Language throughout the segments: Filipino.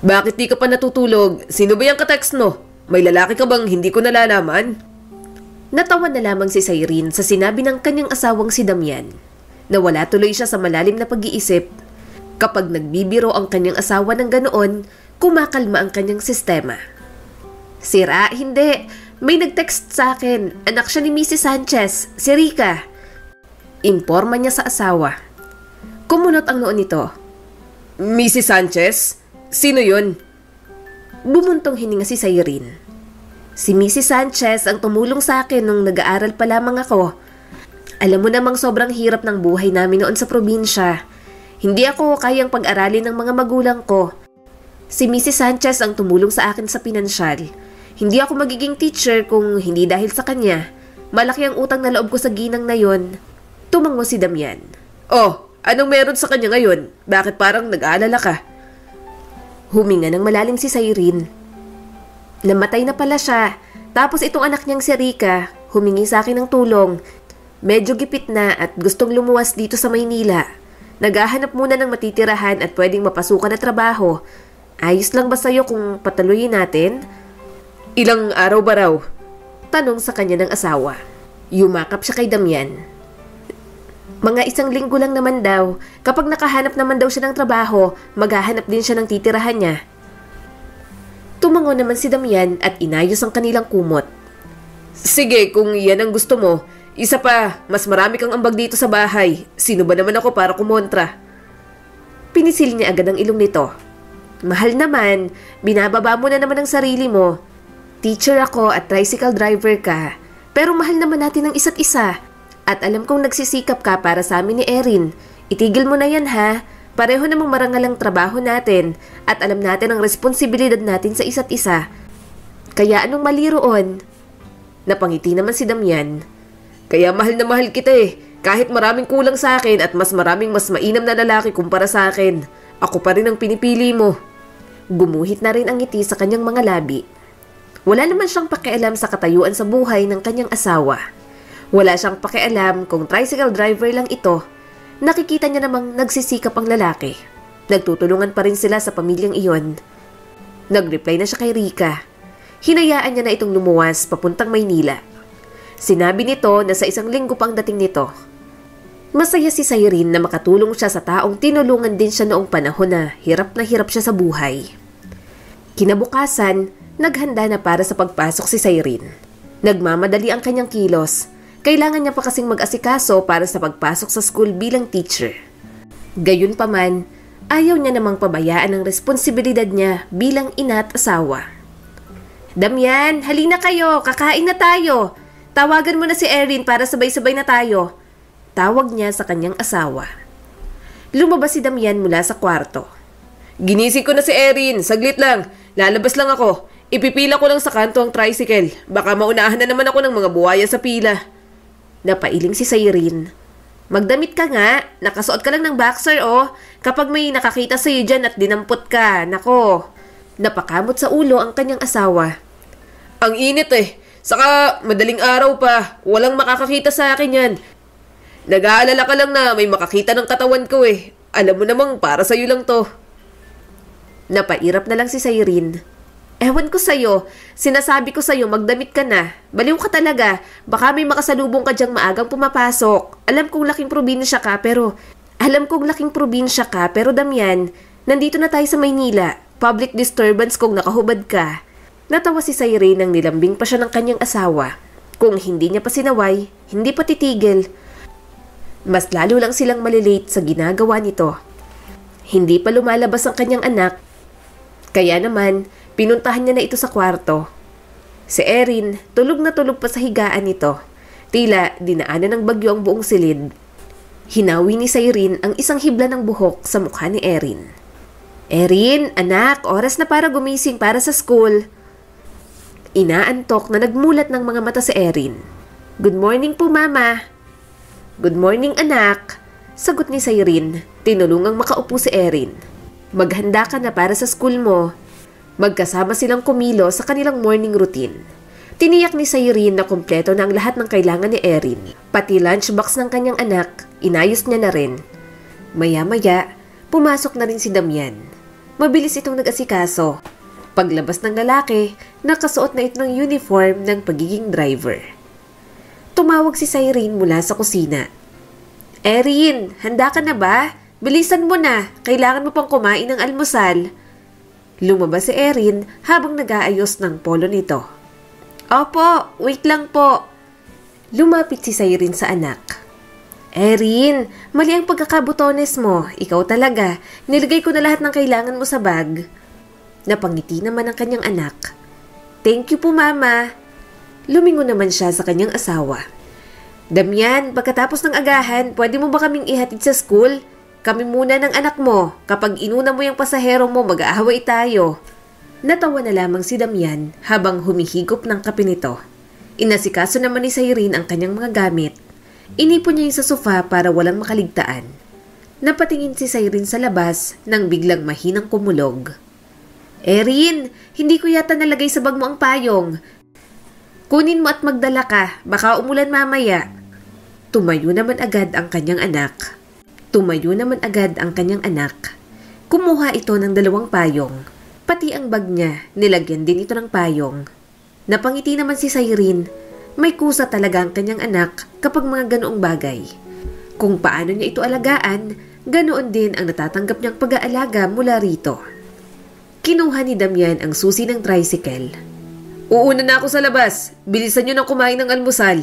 Bakit di ka pa natutulog? Sino ba yung katext mo? May lalaki ka bang hindi ko nalalaman? Natawa na lamang si Cyrene sa sinabi ng kanyang asawang si Damian. Nawala tuloy siya sa malalim na pag-iisip. Kapag nagbibiro ang kanyang asawa ng ganoon, kumakalma ang kanyang sistema. Sira, hindi. May nag-text sa akin. Anak siya ni Mrs. Sanchez, si Rica. Imporma niya sa asawa. Kumunot ang noon nito. Mrs. Sanchez? Sino yun? Bumuntong hininga si Cyrene. Si Mrs. Sanchez ang tumulong sa akin nung nag-aaral pa lamang ako. Alam mo namang sobrang hirap ng buhay namin noon sa probinsya. Hindi ako kayang pag-aralin ng mga magulang ko. Si Mrs. Sanchez ang tumulong sa akin sa pinansyal. Hindi ako magiging teacher kung hindi dahil sa kanya. Malaki ang utang na loob ko sa ginang na yon. Tumango si Damian. Oh, anong meron sa kanya ngayon? Bakit parang nag-aalala ka? Huminga ng malalim si Cyrene. Namatay na pala siya. Tapos itong anak niyang si Rica, humingi sa akin ng tulong. Medyo gipit na at gustong lumuwas dito sa Maynila. Naghahanap muna ng matitirahan at pwedeng mapasukan na trabaho. Ayos lang ba sa'yo kung patuloyin natin? Ilang araw ba raw? Tanong sa kanya ng asawa. Yumakap siya kay Damian. Mga 1 linggo lang naman daw. Kapag nakahanap naman daw siya ng trabaho, maghahanap din siya ng titirahan niya. Tumango naman si Damian at inayos ang kanilang kumot. Sige, kung yan ang gusto mo. Isa pa, mas marami kang ambag dito sa bahay. Sino ba naman ako para kumontra? Pinisil niya agad ang ilong nito. Mahal naman, binababa mo na naman ang sarili mo. Teacher ako at tricycle driver ka. Pero mahal naman natin ang isa't isa. At alam kong nagsisikap ka para sa amin ni Erin. Itigil mo na yan ha. Pareho namang marangal ang trabaho natin at alam natin ang responsibilidad natin sa isa't isa. Kaya anong mali roon? Napangiti naman si Damian. Kaya mahal na mahal kita eh. Kahit maraming kulang sa akin at mas maraming mas mainam na lalaki kumpara sa akin, ako pa rin ang pinipili mo. Gumuhit na rin ang ngiti sa kanyang mga labi. Wala naman siyang pakialam sa katayuan sa buhay ng kanyang asawa. Wala siyang pakialam kung tricycle driver lang ito. Nakikita niya namang nagsisikap ang lalaki. Nagtutulungan pa rin sila sa pamilyang iyon. Nag-reply na siya kay Rica. Hinayaan niya na itong lumuwas papuntang Maynila. Sinabi nito na sa 1 linggo pang dating nito. Masaya si Cyrene na makatulong siya sa taong tinulungan din siya noong panahon na hirap siya sa buhay. Kinabukasan, naghanda na para sa pagpasok si Cyrene. Nagmamadali ang kanyang kilos. Kailangan niya pa kasing mag-asikaso para sa pagpasok sa school bilang teacher. Gayunpaman, ayaw niya namang pabayaan ang responsibilidad niya bilang ina at asawa. Damian, halina kayo, kakain na tayo. Tawagan mo na si Erin para sabay-sabay na tayo. Tawag niya sa kanyang asawa. Lumabas si Damian mula sa kwarto. Ginising ko na si Erin, saglit lang. Lalabas lang ako. Ipipila ko lang sa kanto ang tricycle. Baka maunahan na naman ako ng mga buhaya sa pila. Napailing si Cyrene. Magdamit ka nga. Nakasuot ka lang ng boxer oh. Kapag may nakakita sa'yo dyan at dinampot ka, nako. Napakamot sa ulo ang kanyang asawa. Ang init eh. Saka madaling araw pa. Walang makakakita sa akin yan. Nag-aalala ka lang na may makakita ng katawan ko eh. Alam mo namang para sa'yo lang to. Napairap na lang si Cyrene. Ewan ko sa'yo. Sinasabi ko sa'yo magdamit ka na. Baliw ka talaga. Baka may makasalubong ka dyang maagang pumapasok. Alam kong laking probinsya ka pero Damian, nandito na tayo sa Maynila. Public disturbance kung nakahubad ka. Natawa si Cyrene nang nilambing pa siya ng kanyang asawa. Kung hindi niya pa sinaway, hindi pa titigil. Mas lalo lang silang malilate sa ginagawa nito. Hindi pa lumalabas ang kanyang anak. Kaya naman, pinuntahan niya na ito sa kwarto. Si Erin, tulog na tulog pa sa higaan nito. Tila dinaanan ng bagyo ang buong silid. Hinawi ni Cyrene ang isang hibla ng buhok sa mukha ni Erin. Erin, anak, oras na para gumising para sa school. Inaantok na nagmulat ng mga mata si Erin. Good morning po, Mama. Good morning, anak. Sagot ni Cyrene, tinulungang makaupo si Erin. Maghanda ka na para sa school mo. Magkasama silang kumilo sa kanilang morning routine. Tiniyak ni Cyrene na kumpleto na ang lahat ng kailangan ni Erin. Pati lunchbox ng kanyang anak, inayos niya na rin. Maya-maya, pumasok na rin si Damian. Mabilis itong nag-asikaso. Paglabas ng lalaki, nakasuot na ito ng uniform ng pagiging driver. Tumawag si Cyrene mula sa kusina. Erin, handa ka na ba? Bilisan mo na, kailangan mo pang kumain ng almusal. Lumabas si Erin habang nag-aayos ng polo nito. Opo, wait lang po. Lumapit si Cyrene sa anak. Erin, mali ang pagkakabutones mo. Ikaw talaga. Nilagay ko na lahat ng kailangan mo sa bag. Napangiti naman ang kanyang anak. Thank you po, Mama. Lumingon naman siya sa kanyang asawa. Damian, pagkatapos ng agahan, pwede mo ba kaming ihatid sa school? Kami muna ng anak mo. Kapag inuna mo yung pasahero mo, mag-aaway tayo. Natawa na lamang si Damian habang humihigop ng kape nito. Inasikaso naman ni Cyrene ang kanyang mga gamit. Inipon niya yung sa sofa para walang makaligtaan. Napatingin si Cyrene sa labas nang biglang mahinang kumulog. Erin, hindi ko yata nalagay sa bag mo ang payong. Kunin mo at magdala ka, baka umulan mamaya. Tumayo naman agad ang kanyang anak. Kumuha ito ng 2 payong. Pati ang bag niya, nilagyan din ito ng payong. Napangiti naman si Cyrene. May kusa talaga ang kanyang anak kapag mga ganoong bagay. Kung paano niya ito alagaan, ganoon din ang natatanggap niyang pag-aalaga mula rito. Kinuha ni Damian ang susi ng tricycle. Uuna na ako sa labas. Bilisan niyo na kumain ng almusal.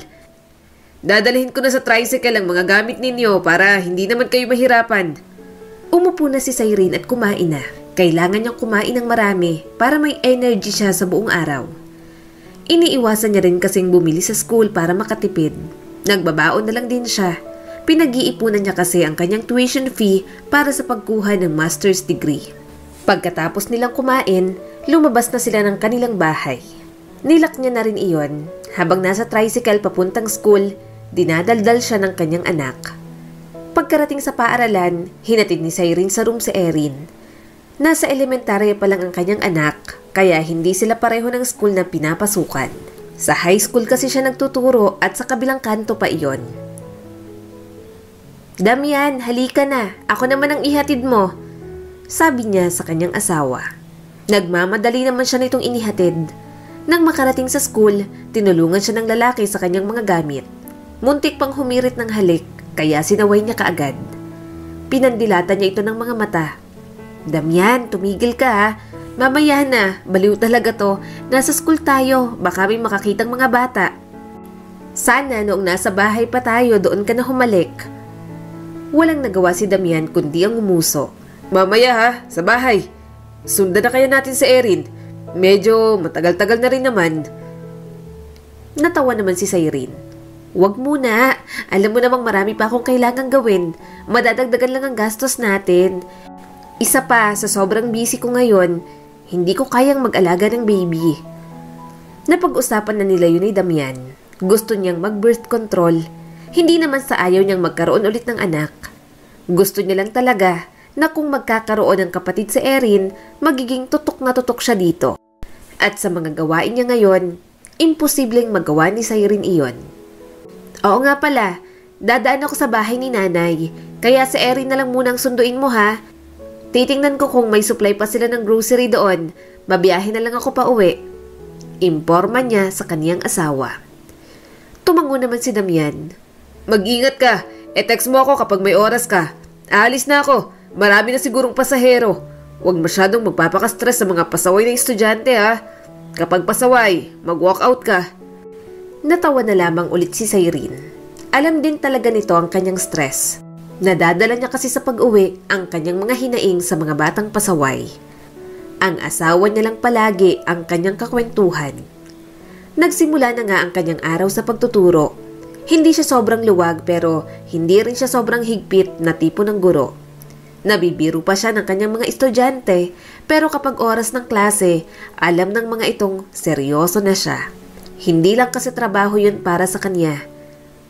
Dadalhin ko na sa tricycle ang mga gamit ninyo para hindi naman kayo mahirapan. Umupo na si Cyrene at kumain na. Kailangan niyang kumain ng marami para may energy siya sa buong araw. Iniiwasan niya rin kasing bumili sa school para makatipid. Nagbabaon na lang din siya. Pinag-iipunan niya kasi ang kanyang tuition fee para sa pagkuha ng master's degree. Pagkatapos nilang kumain, lumabas na sila ng kanilang bahay. Nilak niya na rin iyon. Habang nasa tricycle papuntang school, dinadaldal siya ng kanyang anak. Pagkarating sa paaralan, hinatid ni Cyrene sa room si Erin. Nasa elementarya pa lang ang kanyang anak, kaya hindi sila pareho ng school na pinapasukan. Sa high school kasi siya nagtuturo at sa kabilang kanto pa iyon. Damian, halika na. Ako naman ang ihatid mo. Sabi niya sa kanyang asawa. Nagmamadali naman siya nitong inihatid. Nang makarating sa school, tinulungan siya ng lalaki sa kanyang mga gamit. Muntik pang humirit ng halik, kaya sinaway niya kaagad. Pinandilatan niya ito ng mga mata. Damian, tumigil ka ha. Mamaya na, baliw talaga to. Nasa school tayo, baka may makakitang mga bata. Sana noong nasa bahay pa tayo, doon ka na humalik. Walang nagawa si Damian kundi ang umuso. Mamaya ha, sa bahay. Sundan na kaya natin si Erin. Medyo matagal-tagal na rin naman. Natawa naman si Cyrene. Huwag muna. Alam mo namang marami pa akong kailangang gawin. Madadagdagan lang ang gastos natin. Isa pa, sa sobrang busy ko ngayon, hindi ko kayang mag-alaga ng baby. Napag-usapan na nila yun ni Damian. Gusto niyang mag-birth control. Hindi naman sa ayaw niyang magkaroon ulit ng anak. Gusto niya lang talaga na kung magkakaroon ng kapatid si Erin, magiging tutok na tutok siya dito. At sa mga gawain niya ngayon, imposibleng magawa ni Cyrene iyon. Oo nga pala, dadaan ako sa bahay ni nanay, kaya si Erin na lang munang sunduin mo ha. Titingnan ko kung may supply pa sila ng grocery doon, mabiyahe na lang ako pa uwi. Imporma niya sa kaniyang asawa. Tumango naman si Damian. Mag-ingat ka, text mo ako kapag may oras ka. Aalis na ako, marami na sigurong pasahero. Huwag masyadong magpapaka-stress sa mga pasaway na estudyante ha. Kapag pasaway, mag-walk out ka. Natawa na lamang ulit si Cyrene. Alam din talaga nito ang kanyang stress. Nadadala niya kasi sa pag-uwi ang kanyang mga hinaing sa mga batang pasaway. Ang asawa niya lang palagi ang kanyang kakwentuhan. Nagsimula na nga ang kanyang araw sa pagtuturo. Hindi siya sobrang luwag pero hindi rin siya sobrang higpit na tipo ng guro. Nabibiro pa siya ng kanyang mga estudyante pero kapag oras ng klase, alam ng mga itong seryoso na siya. Hindi lang kasi trabaho yun para sa kanya.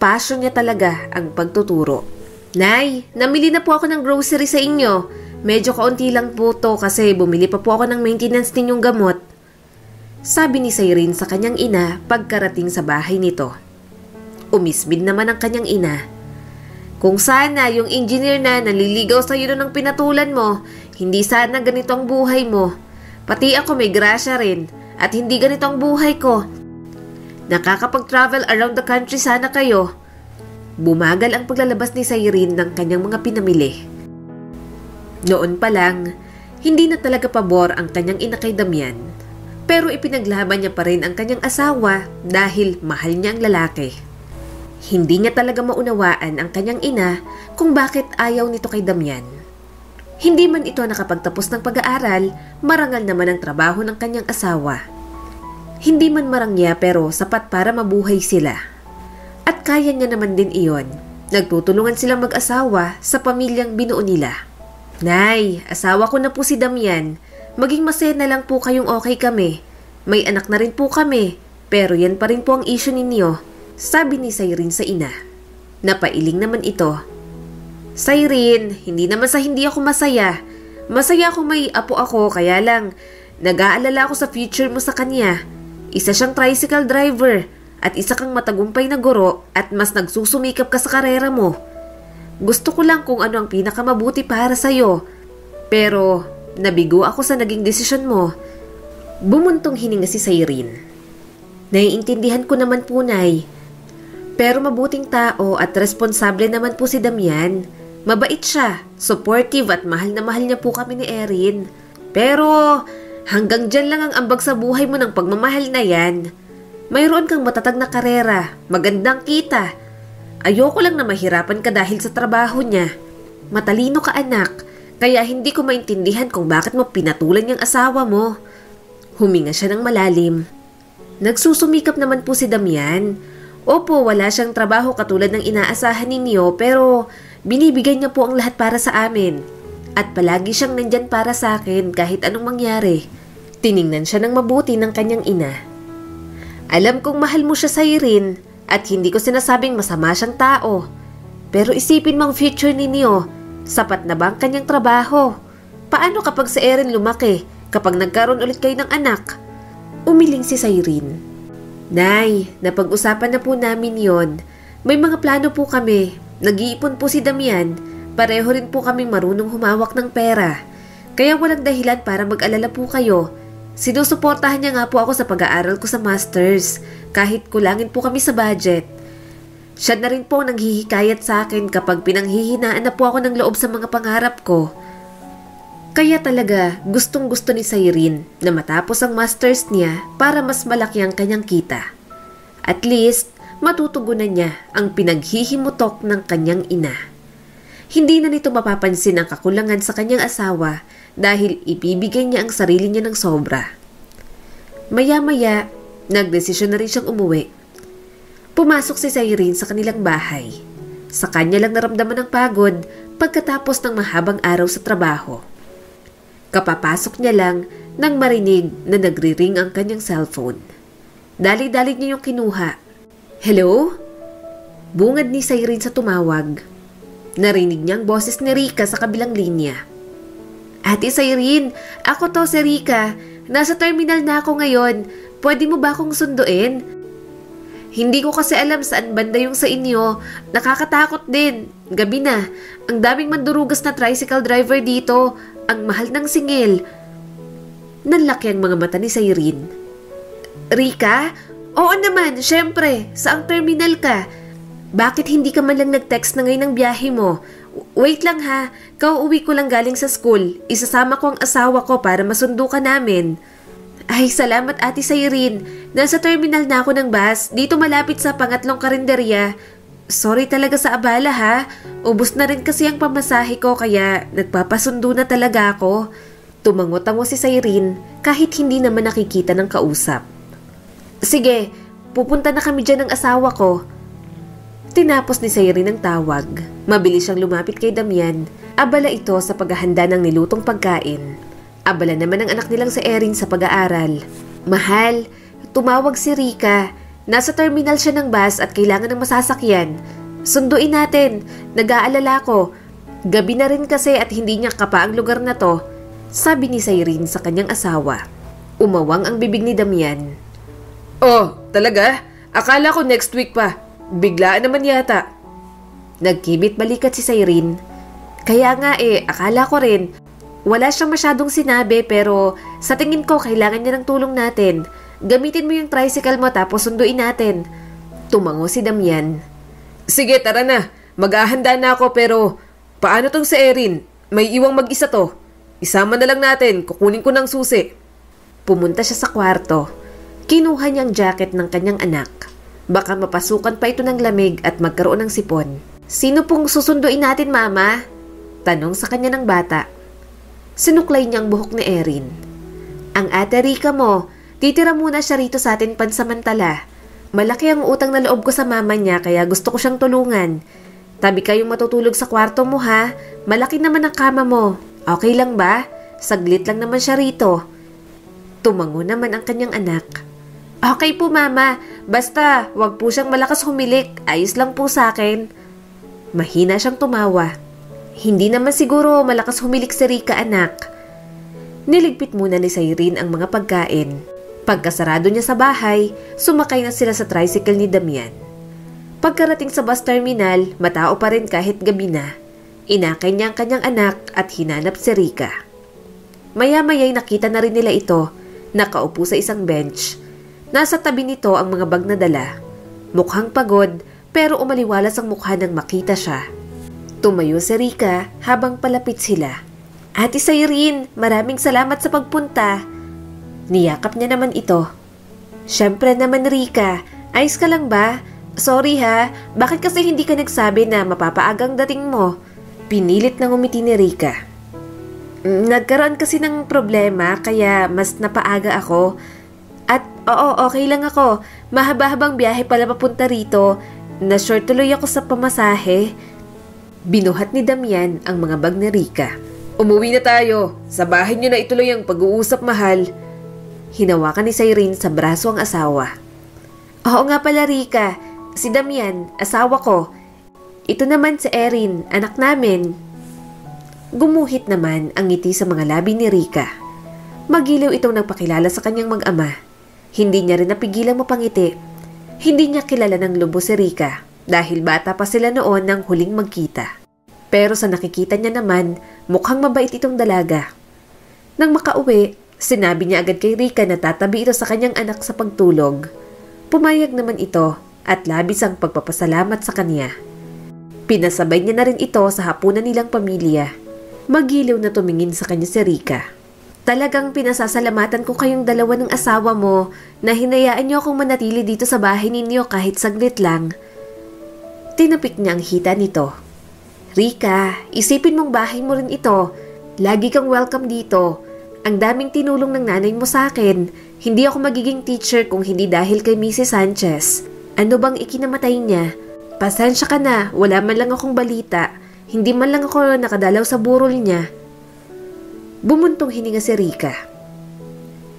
Passion niya talaga ang pagtuturo. Nay, namili na po ako ng grocery sa inyo. Medyo kaunti lang po to kasi bumili pa po ako ng maintenance ninyong gamot. Sabi ni Cyrene sa kanyang ina pagkarating sa bahay nito. Umismid naman ang kanyang ina. Kung sana yung engineer na naliligaw sa iyo ng pinatulan mo, hindi sana ganito ang buhay mo. Pati ako may grasya rin at hindi ganito ang buhay ko. Nakakapag-travel around the country sana kayo. Bumagal ang paglalabas ni Cyrene ng kanyang mga pinamili. Noon pa lang, hindi na talaga pabor ang kanyang ina kay Damian. Pero ipinaglaban niya pa rin ang kanyang asawa dahil mahal niya ang lalaki. Hindi niya talaga maunawaan ang kanyang ina kung bakit ayaw nito kay Damian. Hindi man ito nakapagtapos ng pag-aaral, marangal naman ang trabaho ng kanyang asawa. Hindi man marangya pero sapat para mabuhay sila. At kaya niya naman din iyon. Nagtutulungan silang mag-asawa sa pamilyang binuo nila. Nay, asawa ko na po si Damian. Maging masaya na lang po kayong okay kami. May anak na rin po kami. Pero yan pa rin po ang issue ninyo, sabi ni Cyrene sa ina. Napailing naman ito. Cyrene, hindi naman sa hindi ako masaya. Masaya ako may apo ako, kaya lang nag-aalala ako sa future mo sa kanya. Isa siyang tricycle driver at isa kang matagumpay na guro at mas nagsusumikap ka sa karera mo. Gusto ko lang kung ano ang pinakamabuti para sa'yo. Pero nabigo ako sa naging desisyon mo. Bumuntong hininga si Cyrene. Naiintindihan ko naman po, Nay. Pero mabuting tao at responsable naman po si Damian. Mabait siya, supportive at mahal na mahal niya po kami ni Erin. Pero hanggang dyan lang ang ambag sa buhay mo ng pagmamahal na yan. Mayroon kang matatag na karera, magandang kita. Ayoko lang na mahirapan ka dahil sa trabaho niya. Matalino ka anak, kaya hindi ko maintindihan kung bakit mo pinatulan yung asawa mo. Huminga siya ng malalim. Nagsusumikap naman po si Damian. Opo, wala siyang trabaho katulad ng inaasahan ninyo pero binibigay niya po ang lahat para sa amin. At palagi siyang nandyan para sa akin kahit anong mangyari. Tiningnan siya ng mabuti ng kanyang ina. Alam kong mahal mo siya, Cyrene, at hindi ko sinasabing masama siyang tao. Pero isipin mo ang future ninyo. Sapat na ba ang kanyang trabaho? Paano kapag si Erin lumaki, kapag nagkaroon ulit kayo ng anak? Umiling si Cyrene. Nay, napag-usapan na po namin yon. May mga plano po kami. Nag-iipon po si Damian. Pareho rin po kaming marunong humawak ng pera. Kaya walang dahilan para mag-alala po kayo. Sinusuportahan niya nga po ako sa pag-aaral ko sa masters, kahit kulangin po kami sa budget. Siya na rin po nanghihikayat sa akin kapag pinanghihinaan na po ako ng loob sa mga pangarap ko. Kaya talaga gustong gusto ni Cyrene na matapos ang masters niya para mas malaki ang kanyang kita. At least, matutugunan niya ang pinaghihimutok ng kanyang ina. Hindi na nito mapapansin ang kakulangan sa kanyang asawa dahil ibibigay niya ang sarili niya ng sobra. Maya-maya, nagdesisyon na rin siyang umuwi. Pumasok si Cyrene sa kanilang bahay. Sa kanya lang naramdaman ang pagod pagkatapos ng mahabang araw sa trabaho. Kapapasok niya lang nang marinig na nagri-ring ang kanyang cellphone. Dali-dali niya yung kinuha. Hello? Bungad ni Cyrene sa tumawag. Narinig niya ang boses ni Rika sa kabilang linya. Ate Cyrene, ako to si Rika. Nasa terminal na ako ngayon. Pwede mo ba akong sunduin? Hindi ko kasi alam saan banda yung sa inyo. Nakakatakot din. Gabi na. Ang daming mandurugas na tricycle driver dito. Ang mahal ng singil. Nanlaki ang mga mata ni Cyrene. Rika? Oo naman, syempre. Saang terminal ka? Bakit hindi ka man lang nag-text na ngayon ng biyahe mo? Wait lang ha. Kauuwi ko lang galing sa school. Isasama ko ang asawa ko para masundo ka namin. Ay, salamat Ate Cyrene. Nasa terminal na ako ng bus. Dito malapit sa pangatlong karinderya. Sorry talaga sa abala ha. Ubus na rin kasi ang pamasahe ko kaya nagpapasundo na talaga ako. Tumango-tango si Cyrene kahit hindi naman nakikita ng kausap. Sige, pupunta na kami dyan ng asawa ko. Tinapos ni Cyrene ang tawag. Mabilis siyang lumapit kay Damian. Abala ito sa paghahanda ng nilutong pagkain. Abala naman ang anak nilang si Erin sa pag-aaral. Mahal, tumawag si Rika. Nasa terminal siya ng bus at kailangan ng masasakyan. Sunduin natin. Nag-aalala ko. Gabi na rin kasi at hindi niya kapa ang lugar na to, sabi ni Cyrene sa kanyang asawa. Umawang ang bibig ni Damian. Oh, talaga? Akala ko next week pa. Biglaan naman yata. Nagkibit balikat si Cyrene. Kaya nga akala ko rin. Wala siyang masyadong sinabi pero sa tingin ko kailangan niya ng tulong natin. Gamitin mo yung tricycle mo tapos sunduin natin. Tumango si Damian. Sige, tara na. Maghahanda na ako pero paano tong si Erin? May iwang mag-isa to. Isama na lang natin. Kukunin ko ng susi. Pumunta siya sa kwarto. Kinuha niyang jacket ng kanyang anak. Baka mapasukan pa ito ng lamig at magkaroon ng sipon. Sino pong susunduin natin, Mama? Tanong sa kanya ng bata. Sinuklay niyang buhok ni Erin. Ang ate Rika mo, titira muna siya rito sa atin pansamantala. Malaki ang utang na loob ko sa mama niya kaya gusto ko siyang tulungan. Tabi kayong matutulog sa kwarto mo ha. Malaki naman ang kama mo. Okay lang ba? Saglit lang naman siya rito. Tumango naman ang kanyang anak. Okay po mama, basta wag po siyang malakas humilik. Ayos lang po sa akin. Mahina siyang tumawa. Hindi naman siguro malakas humilik si Rika anak. Niligpit muna ni Cyrene ang mga pagkain. Pagkasarado niya sa bahay, sumakay na sila sa tricycle ni Damian. Pagkarating sa bus terminal, matao pa rin kahit gabi na. Inakay niya ang kanyang anak at hinanap si Rika. Maya-maya'y nakita na rin nila ito, nakaupo sa isang bench. Nasa tabi nito ang mga bag na dala. Mukhang pagod pero umaliwalas ang mukha nang makita siya. Tumayo si Rika habang palapit sila. Ate Cyrene, maraming salamat sa pagpunta. Niyakap niya naman ito. Siyempre naman Rika, ayos ka lang ba? Sorry ha, bakit kasi hindi ka nagsabi na mapapaagang dating mo? Pinilit na ngumiti ni Rika. Nagkaroon kasi ng problema kaya mas napaaga ako. At oo, okay lang ako. Mahaba-habang biyahe pala papunta rito. Na-short tuloy ako sa pamasahe. Binuhat ni Damian ang mga bag ni Rika. Umuwi na tayo. Sa bahay niyo na ituloy ang pag-uusap, mahal. Hinawakan ni Cyrene sa braso ang asawa. Oo nga pala Rika, si Damian, asawa ko. Ito naman si Erin, anak namin. Gumuhit naman ang ngiti sa mga labi ni Rika. Magiliw itong nagpakilala sa kanyang mag-ama. Hindi niya rin napigilang mapangiti. Hindi niya kilala ng lubos si Rika dahil bata pa sila noon nang huling magkita. Pero sa nakikita niya naman, mukhang mabait itong dalaga. Nang makauwi, sinabi niya agad kay Rika na tatabi ito sa kanyang anak sa pagtulog. Pumayag naman ito at labis ang pagpapasalamat sa kanya. Pinasabay niya na rin ito sa hapunan nilang pamilya. Magiliw na tumingin sa kanya si Rika. Talagang pinasasalamatan ko kayong dalawa ng asawa mo na hinayaan niyo akong manatili dito sa bahay ninyo kahit saglit lang. Tinapik niya ang hita nito. Rika, isipin mong bahay mo rin ito. Lagi kang welcome dito. Ang daming tinulong ng nanay mo sa akin. Hindi ako magiging teacher kung hindi dahil kay Mrs. Sanchez. Ano bang ikinamatay niya? Pasensya ka na, wala man lang akong balita. Hindi man lang ako nakadalaw sa burol niya. Bumuntong hininga si Rika.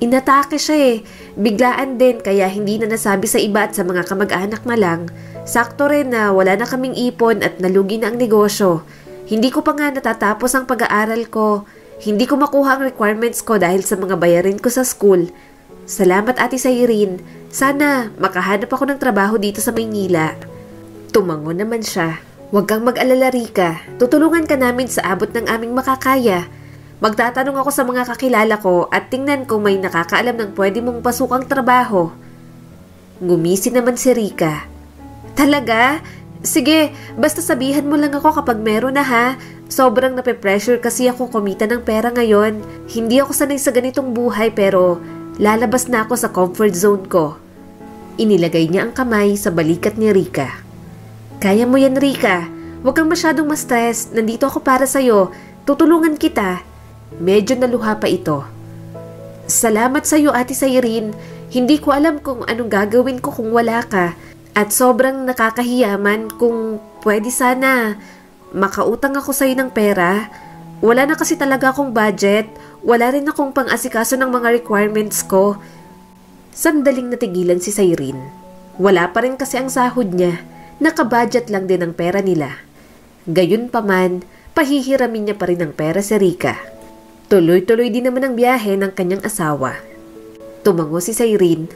Inatake siya eh. Biglaan din kaya hindi na nasabi sa iba at sa mga kamag-anak na lang. Sakto rin na wala na kaming ipon at nalugi na ang negosyo. Hindi ko pa nga natatapos ang pag-aaral ko. Hindi ko makuha ang requirements ko dahil sa mga bayarin ko sa school. Salamat Ate Cyrene. Sana makahanap ako ng trabaho dito sa Maynila. Tumango naman siya. Huwag kang mag-alala Rika. Tutulungan ka namin sa abot ng aming makakaya. Magtatanong ako sa mga kakilala ko at tingnan kung may nakakaalam ng pwede mong pasukang trabaho. Ngumisi naman si Rika. Talaga? Sige, basta sabihan mo lang ako kapag meron na ha. Sobrang nape-pressure kasi ako kumita ng pera ngayon. Hindi ako sanay sa ganitong buhay pero lalabas na ako sa comfort zone ko. Inilagay niya ang kamay sa balikat ni Rika. Kaya mo yan Rika. Huwag kang masyadong ma-stress. Nandito ako para sa'yo. Tutulungan kita. Medyo naluha pa ito. Salamat sa'yo Ate Cyrene. Hindi ko alam kung anong gagawin ko kung wala ka. At sobrang nakakahiyaman kung pwede sana makautang ako sa'yo ng pera. Wala na kasi talaga akong budget. Wala rin akong pang-asikaso ng mga requirements ko. Sandaling natigilan si Cyrene. Wala pa rin kasi ang sahod niya. Nakabudget lang din ang pera nila. Gayunpaman, pahihiramin niya pa rin ang pera si Rika. Tuloy-tuloy din naman ang biyahe ng kanyang asawa. Tumango si Cyrene.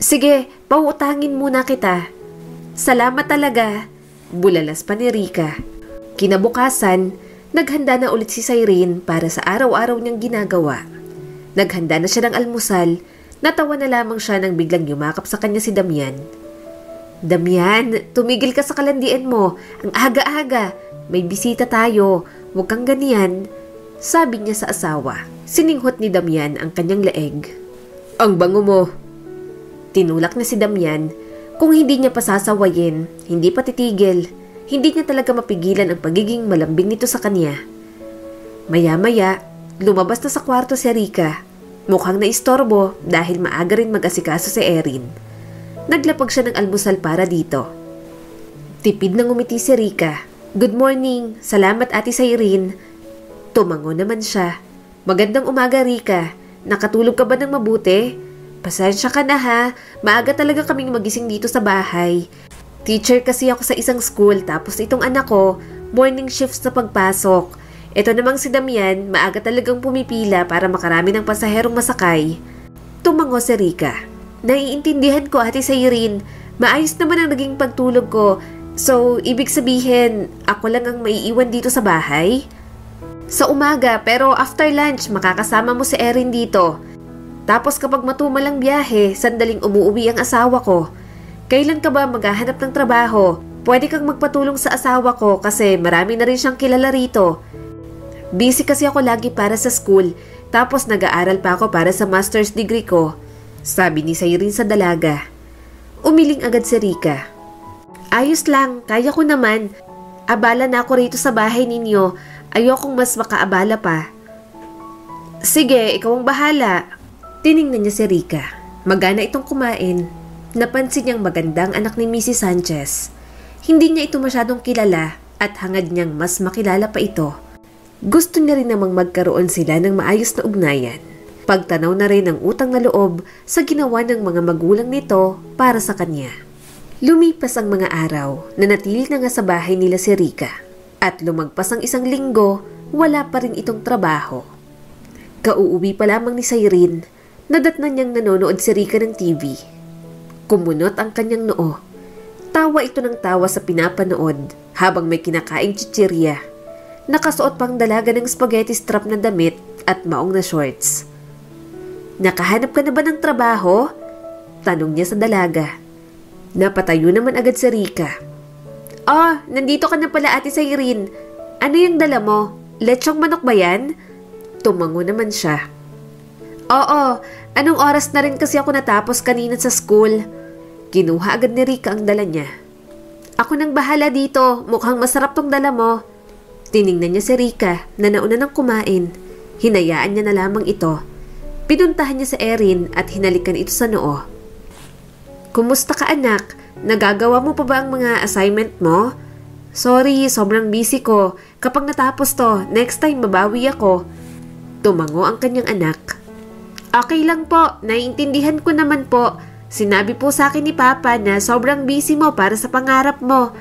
Sige, pauutangin muna kita. Salamat talaga. Bulalas pa ni Rika. Kinabukasan, Naghanda na ulit si Cyrene para sa araw-araw niyang ginagawa. Naghanda na siya ng almusal, natawa na lamang siya nang biglang yumakap sa kanya si Damian. Damian, tumigil ka sa kalandian mo. Ang aga-aga. May bisita tayo. Huwag kang ganyan. Sabi niya sa asawa. Sininghot ni Damian ang kanyang leeg. Ang bango mo. Tinulak na si Damian. Kung hindi niya pasasawayin, hindi pa titigil. Hindi niya talaga mapigilan ang pagiging malambing nito sa kanya. Maya-maya, lumabas na sa kwarto si Rika. Mukhang naistorbo dahil maaga rin mag-asikaso si Erin. Naglapag siya ng almusal para dito. Tipid na ngumiti si Rika. Good morning, salamat Ate Cyrene. Tumango naman siya. Magandang umaga Rika. Nakatulog ka ba ng mabuti? Pasensya ka na ha. Maaga talaga kaming magising dito sa bahay. Teacher kasi ako sa isang school tapos itong anak ko, morning shifts na pagpasok. Ito namang si Damian, maaga talagang pumipila para makarami ng pasaherong masakay. Tumango si Rika. Naiintindihan ko Ate Cyrene, maayos naman ang naging pagtulog ko. So, ibig sabihin, ako lang ang maiiwan dito sa bahay? Sa umaga, pero after lunch, makakasama mo si Erin dito. Tapos kapag matumalang biyahe, sandaling umuwi ang asawa ko. Kailan ka ba maghahanap ng trabaho? Pwede kang magpatulong sa asawa ko kasi marami na rin siyang kilala rito. Busy kasi ako lagi para sa school, tapos nag-aaral pa ako para sa master's degree ko. Sabi ni Cyrene sa dalaga. Umiling agad si Rika. Ayos lang, kaya ko naman. Abala na ako rito sa bahay ninyo. Ayokong mas makaabala pa. Sige, ikaw ang bahala. Tiningnan niya si Rika. Magana itong kumain. Napansin niyang magandang anak ni Mrs. Sanchez. Hindi niya ito masyadong kilala at hangad niyang mas makilala pa ito. Gusto niya rin namang magkaroon sila ng maayos na ugnayan. Pagtanaw na rin ang utang na loob sa ginawa ng mga magulang nito para sa kanya. Lumipas ang mga araw na natili na nga sa bahay nila si Rika. At lumagpas ang isang linggo, wala pa rin itong trabaho. Kauuwi pa lamang ni Cyrene, nadatnan niyang nanonood si Rika ng TV. Kumunot ang kanyang noo. Tawa ito ng tawa sa pinapanood habang may kinakaing chichirya. Nakasuot pang dalaga ng spaghetti strap na damit at maong na shorts. Nakahanap ka na ba ng trabaho? Tanong niya sa dalaga. Napatayo naman agad si Rika. Nandito ka na pala Ate Cyrene. Ano yung dala mo? Lechong manok ba yan? Tumango naman siya. Oo, anong oras na rin kasi ako natapos kanina sa school. Kinuha agad ni Rika ang dala niya. Ako nang bahala dito, mukhang masarap tong dala mo. Tiningnan niya si Rika na nauna nang kumain. Hinayaan niya na lamang ito. Pinuntahan niya si Erin at hinalikan ito sa noo. Kumusta ka anak? Nagagawa mo pa ba ang mga assignment mo? Sorry, sobrang busy ko. Kapag natapos to, next time mabawi ako. Tumango ang kanyang anak. Okay lang po, naiintindihan ko naman po. Sinabi po sa akin ni Papa na sobrang busy mo para sa pangarap mo.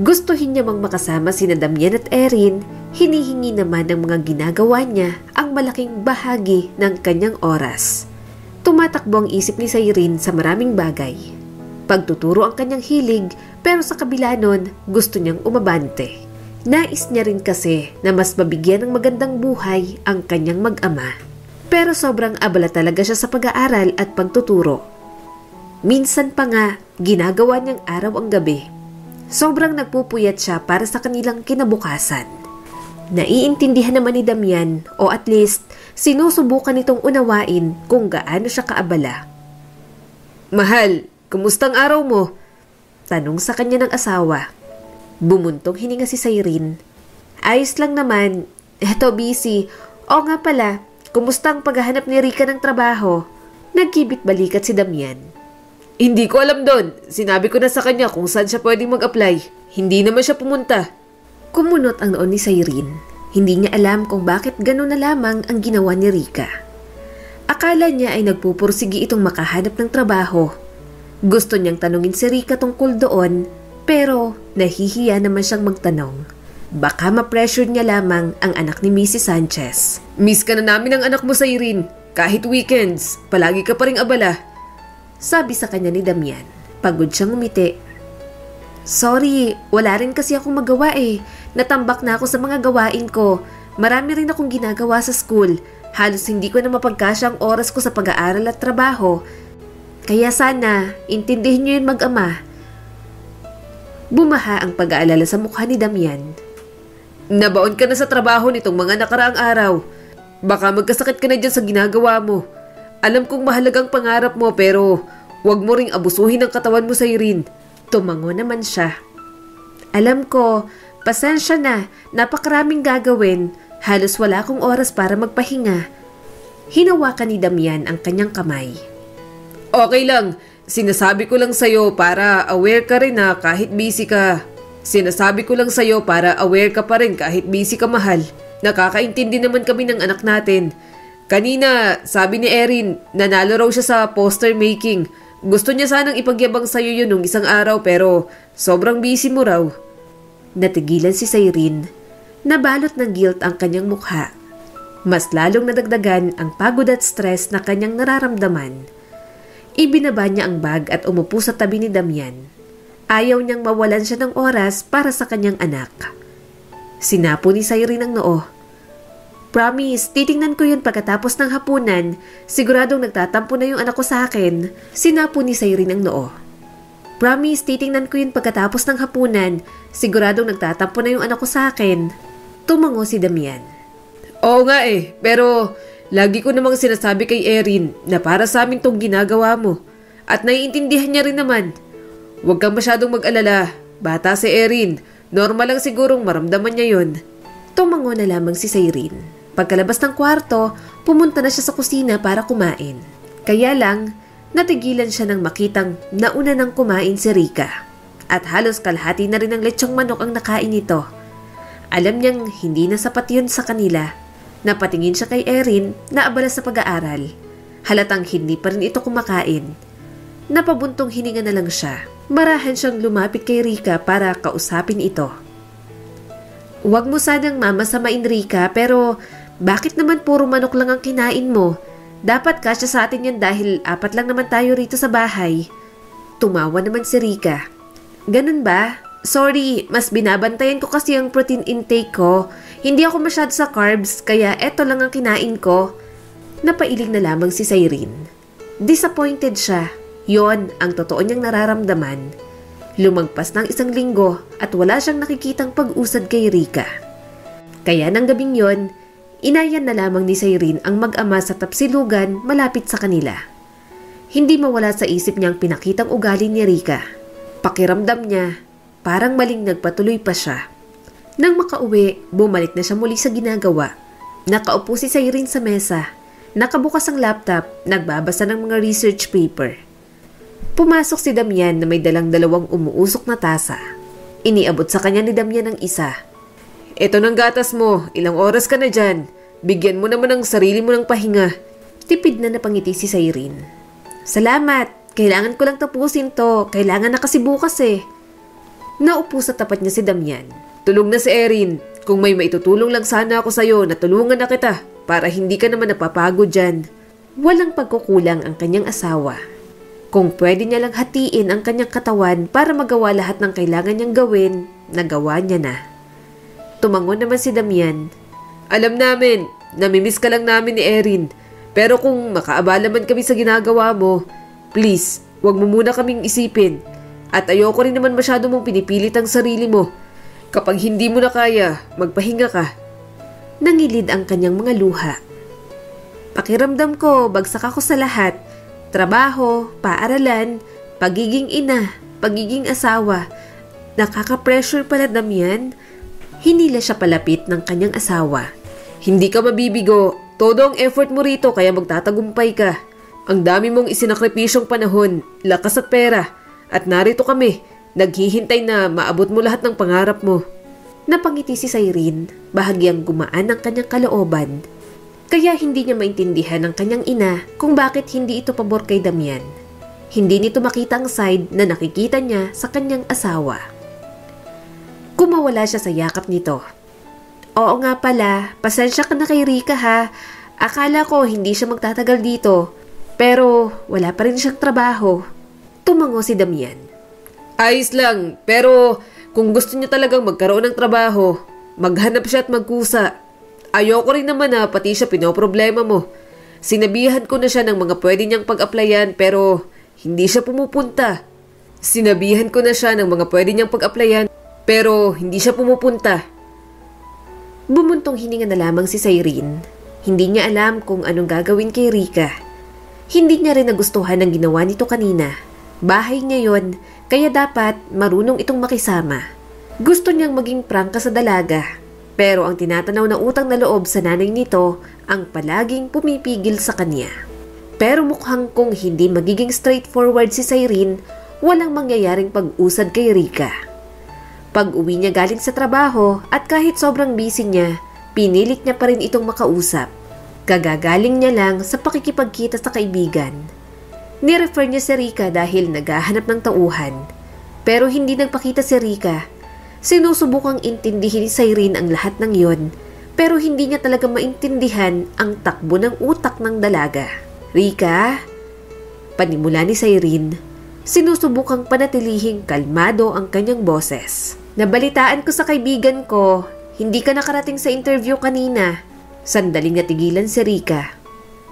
Gustuhin niya mang makasama sina Damian at Erin, hinihingi naman ng mga ginagawa niya ang malaking bahagi ng kanyang oras. Tumatakbo ang isip ni Cyrene sa maraming bagay. Pagtuturo ang kanyang hilig pero sa kabila nun gusto niyang umabante. Nais niya rin kasi na mas mabigyan ng magandang buhay ang kanyang mag-ama. Pero sobrang abala talaga siya sa pag-aaral at pagtuturo. Minsan pa nga, ginagawa niyang araw ang gabi. Sobrang nagpupuyat siya para sa kanilang kinabukasan. Naiintindihan naman ni Damian o at least sinusubukan nitong unawain kung gaano siya kaabala. Mahal, kumusta ang araw mo? Tanong sa kanya ng asawa. Bumuntong hininga si Cyrene. Ayos lang naman. Eto busy. O nga pala, kumusta ang paghahanap ni Rika ng trabaho? Nagkibit balikat si Damian. Hindi ko alam doon. Sinabi ko na sa kanya kung saan siya pwedeng mag-apply. Hindi naman siya pumunta. Kumunot ang noon ni Cyrene. Hindi niya alam kung bakit gano'n na lamang ang ginawa ni Rika. Akala niya ay nagpupursigi itong makahanap ng trabaho. Gusto niyang tanungin si Rika tungkol doon, pero nahihiya naman siyang magtanong. Baka ma-pressure niya lamang ang anak ni Mrs. Sanchez. Miss ka na namin ang anak mo, Cyrene. Kahit weekends, palagi ka pa ring abala. Sabi sa kanya ni Damian. Pagod siyang umiti. Sorry, wala rin kasi akong magawa eh. Natambak na ako sa mga gawain ko. Marami rin akong ginagawa sa school. Halos hindi ko na mapagkasya ang oras ko sa pag-aaral at trabaho. Kaya sana, intindihin niyo yun mag-ama. Bumaha ang pag-aalala sa mukha ni Damian. Nabaon ka na sa trabaho nitong mga nakaraang araw. Baka magkasakit ka na dyan sa ginagawa mo. Alam kong mahalagang pangarap mo pero huwag mo ring abusuhin ang katawan mo sa Irene. Tumango naman siya. Alam ko, pasensya na, napakaraming gagawin. Halos wala akong oras para magpahinga. Hinawakan ni Damian ang kanyang kamay. Okay lang. Sinasabi ko lang sa'yo para aware ka rin na kahit busy ka. Sinasabi ko lang sa'yo para aware ka pa rin kahit busy ka, mahal. Nakakaintindi naman kami ng anak natin. Kanina, sabi ni Erin, nanalo raw siya sa poster making. Gusto niya sanang ipagyabang sa'yo yun nung isang araw pero sobrang busy mo raw. Natigilan si Cyrene. Nabalot ng guilt ang kanyang mukha. Mas lalong nadagdagan ang pagod at stress na kanyang nararamdaman. Ibinaba niya ang bag at umupo sa tabi ni Damian. Ayaw niyang mawalan siya ng oras para sa kanyang anak. Sinapo ni Cyrene ang noo. Promise, titingnan ko yun pagkatapos ng hapunan. Siguradong nagtatampo na yung anak ko sa akin. Sinapo ni Cyrene ang noo. Promise, titingnan ko yun pagkatapos ng hapunan. Siguradong nagtatampo na yung anak ko sa akin. Tumango si Damian. Oo nga eh, pero lagi ko namang sinasabi kay Erin na para sa amin tong ginagawa mo. At naiintindihan niya rin naman. Huwag kang masyadong mag-alala. Bata si Erin. Normal lang sigurong maramdaman niya yun. Tumango na lamang si Cyrene. Pagkalabas ng kwarto, pumunta na siya sa kusina para kumain. Kaya lang, natigilan siya nang makitang nauna nang kumain si Rika. At halos kalahati na rin ng lechong manok ang nakain nito. Alam niyang hindi na sapat yun sa kanila. Napatingin siya kay Erin na abala sa pag-aaral. Halatang hindi pa rin ito kumakain. Napabuntong hininga na lang siya. Marahan siyang lumapit kay Rika para kausapin ito. Huwag mo sanang mamasamain, Rika, pero bakit naman puro manok lang ang kinain mo? Dapat kasya sa atin yan dahil 4 lang naman tayo rito sa bahay. Tumawa naman si Rika. Ganun ba? Sorry, mas binabantayan ko kasi ang protein intake ko. Hindi ako masyado sa carbs, kaya eto lang ang kinain ko. Napailing na lamang si Cyrene. Disappointed siya. Yon ang totoo niyang nararamdaman. Lumagpas ng 1 linggo at wala siyang nakikitang pag-usad kay Rika. Kaya ng gabing yon, inayan na lamang ni Cyrene ang mag-ama sa tapsilugan malapit sa kanila. Hindi mawala sa isip niyang pinakitang ugali ni Rika. Pakiramdam niya, parang maling nagpatuloy pa siya. Nang makauwi, bumalik na siya muli sa ginagawa. Nakaupo si Cyrene sa mesa. Nakabukas ang laptop, nagbabasa ng mga research paper. Pumasok si Damian na may dalang 2 umuusok na tasa. Iniabot sa kanya ni Damian ang isa. Ito ng gatas mo, ilang oras ka na dyan. Bigyan mo naman ang sarili mo ng pahinga. Tipid na napangiti si Cyrene. Salamat, kailangan ko lang tapusin to. Kailangan na kasi bukas eh. Naupo sa tapat niya si Damian. Tulog na si Erin. Kung may maitutulong lang sana ako sa'yo, natulungan na kita para hindi ka naman napapagod dyan. Walang pagkukulang ang kanyang asawa. Kung pwede niya lang hatiin ang kanyang katawan para magawa lahat ng kailangan niyang gawin, nagawa niya na. Tumango naman si Damian. Alam namin, namimiss ka lang namin ni Erin. Pero kung makaabala man kami sa ginagawa mo, please, wag mo muna kaming isipin. At ayoko rin naman masyado mong pinipilit ang sarili mo. Kapag hindi mo na kaya, magpahinga ka. Nangilid ang kanyang mga luha. Pakiramdam ko, bagsak ako sa lahat. Trabaho, paaralan, pagiging ina, pagiging asawa. Nakaka-pressure pala, Damian. Hinila siya palapit ng kanyang asawa. Hindi ka mabibigo. Todo ang effort mo rito kaya magtatagumpay ka. Ang dami mong isinakripisyong panahon, lakas at pera. At narito kami, naghihintay na maabot mo lahat ng pangarap mo. Napangiti si Cyrene, bahagyang gumaan ang kanyang kalooban. Kaya hindi niya maintindihan ng kanyang ina kung bakit hindi ito pabor kay Damian. Hindi nito makita ang side na nakikita niya sa kanyang asawa. Kumawala siya sa yakap nito. Oo nga pala, pasensya ka na kay Rika ha. Akala ko hindi siya magtatagal dito. Pero wala pa rin siyang trabaho. Tumango si Damian. Ayos lang, pero kung gusto niya talagang magkaroon ng trabaho, maghanap siya at magkusa. Ayoko rin naman na pati siya pinoproblema mo. Sinabihan ko na siya ng mga pwede niyang pag-applyan pero hindi siya pumupunta. Sinabihan ko na siya ng mga pwede niyang pag-applyan pero hindi siya pumupunta. Bumuntong hininga na lamang si Cyrene. Hindi niya alam kung anong gagawin kay Rika. Hindi niya rin nagustuhan ang ginawa nito kanina. Bahay niya yon, kaya dapat marunong itong makisama. Gusto niyang maging prangka sa dalaga. Pero ang tinatanaw na utang na loob sa nanay nito ang palaging pumipigil sa kanya. Pero mukhang kung hindi magiging straightforward si Cyrene, walang mangyayaring pag-usad kay Rika. Pag-uwi niya galing sa trabaho at kahit sobrang busy niya, pinilit niya pa rin itong makausap. Kagagaling niya lang sa pakikipagkita sa kaibigan. Nirefer niya si Rika dahil naghahanap ng tauhan. Pero hindi nagpakita si Rika. Sinusubukang intindihin ni Cyrene ang lahat ng yon, pero hindi niya talaga maintindihan ang takbo ng utak ng dalaga. Rika? Panimula ni Cyrene. Sinusubukang panatilihing kalmado ang kanyang boses. Nabalitaan ko sa kaibigan ko, hindi ka nakarating sa interview kanina. Sandaling natigilan si Rika.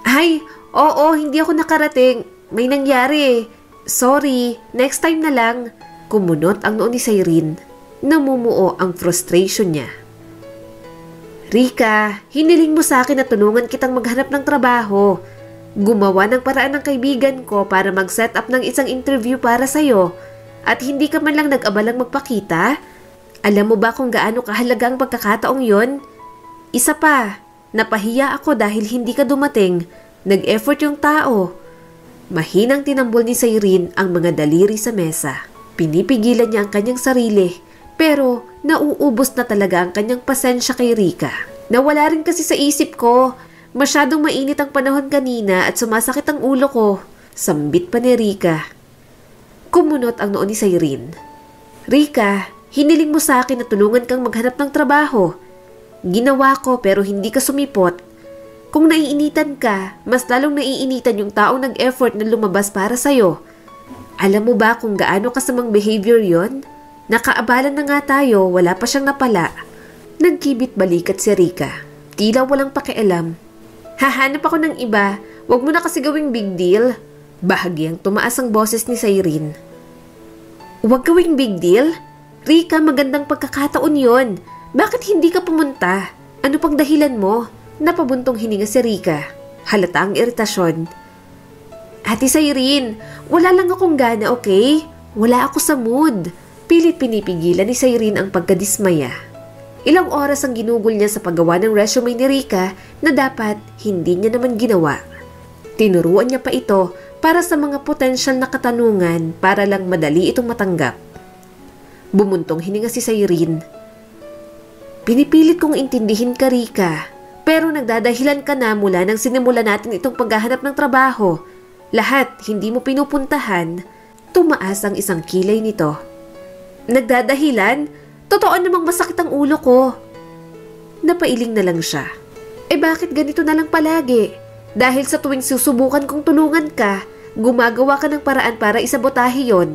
Ay, oo, hindi ako nakarating. May nangyari. Sorry, next time na lang. Kumunot ang noo ni Cyrene. Namumuo ang frustration niya. Rika, hiniling mo sa akin na tulungan kitang maghanap ng trabaho. Gumawa ng paraan ng kaibigan ko para mag-set up ng isang interview para sa'yo at hindi ka man lang nag-abalang magpakita? Alam mo ba kung gaano kahalaga ang pagkakataong yon? Isa pa, napahiya ako dahil hindi ka dumating. Nag-effort yung tao. Mahinang tinambol ni Cyrene ang mga daliri sa mesa. Pinipigilan niya ang kanyang sarili. Pero nauubos na talaga ang kanyang pasensya kay Rika. Nawala rin kasi sa isip ko. Masyadong mainit ang panahon kanina at sumasakit ang ulo ko. Sambit pa ni Rika. Kumunot ang noo ni Cyrene. Rika, hiniling mo sa akin na tulungan kang maghanap ng trabaho. Ginawa ko pero hindi ka sumipot. Kung naiinitan ka, mas lalong naiinitan yung taong nag-effort na lumabas para sa'yo. Alam mo ba kung gaano kasamang behavior yon? Nakaabalan na nga tayo, wala pa siyang napala. Nagkibit balikat si Rika. Tila walang pakialam. Hahanap ako ng iba, wag mo na kasi gawing big deal. Bahagyang tumaas ang boses ni Cyrene. Wag gawing big deal? Rika, magandang pagkakataon yon. Bakit hindi ka pumunta? Ano pang dahilan mo? Napabuntong hininga si Rika. Halata ang iritasyon. Ate Cyrene, wala lang akong gana, okay? Wala ako sa mood. Pilit pinipigilan ni Cyrene ang pagkadismaya. Ilang oras ang ginugol niya sa paggawa ng resume ni Rika na dapat hindi niya naman ginawa. Tinuruan niya pa ito para sa mga potensyal na katanungan para lang madali itong matanggap. Bumuntong hininga si Cyrene. Pinipilit kong intindihin ka, Rika, pero nagdadahilan ka na mula nang sinimula natin itong paghahanap ng trabaho. Lahat hindi mo pinupuntahan. Tumaas ang isang kilay nito. Nagdadahilan? Totoo namang masakit ang ulo ko. Napailing na lang siya. Bakit ganito na lang palagi? Dahil sa tuwing susubukan kong tulungan ka, gumagawa ka ng paraan para isabotahe yon.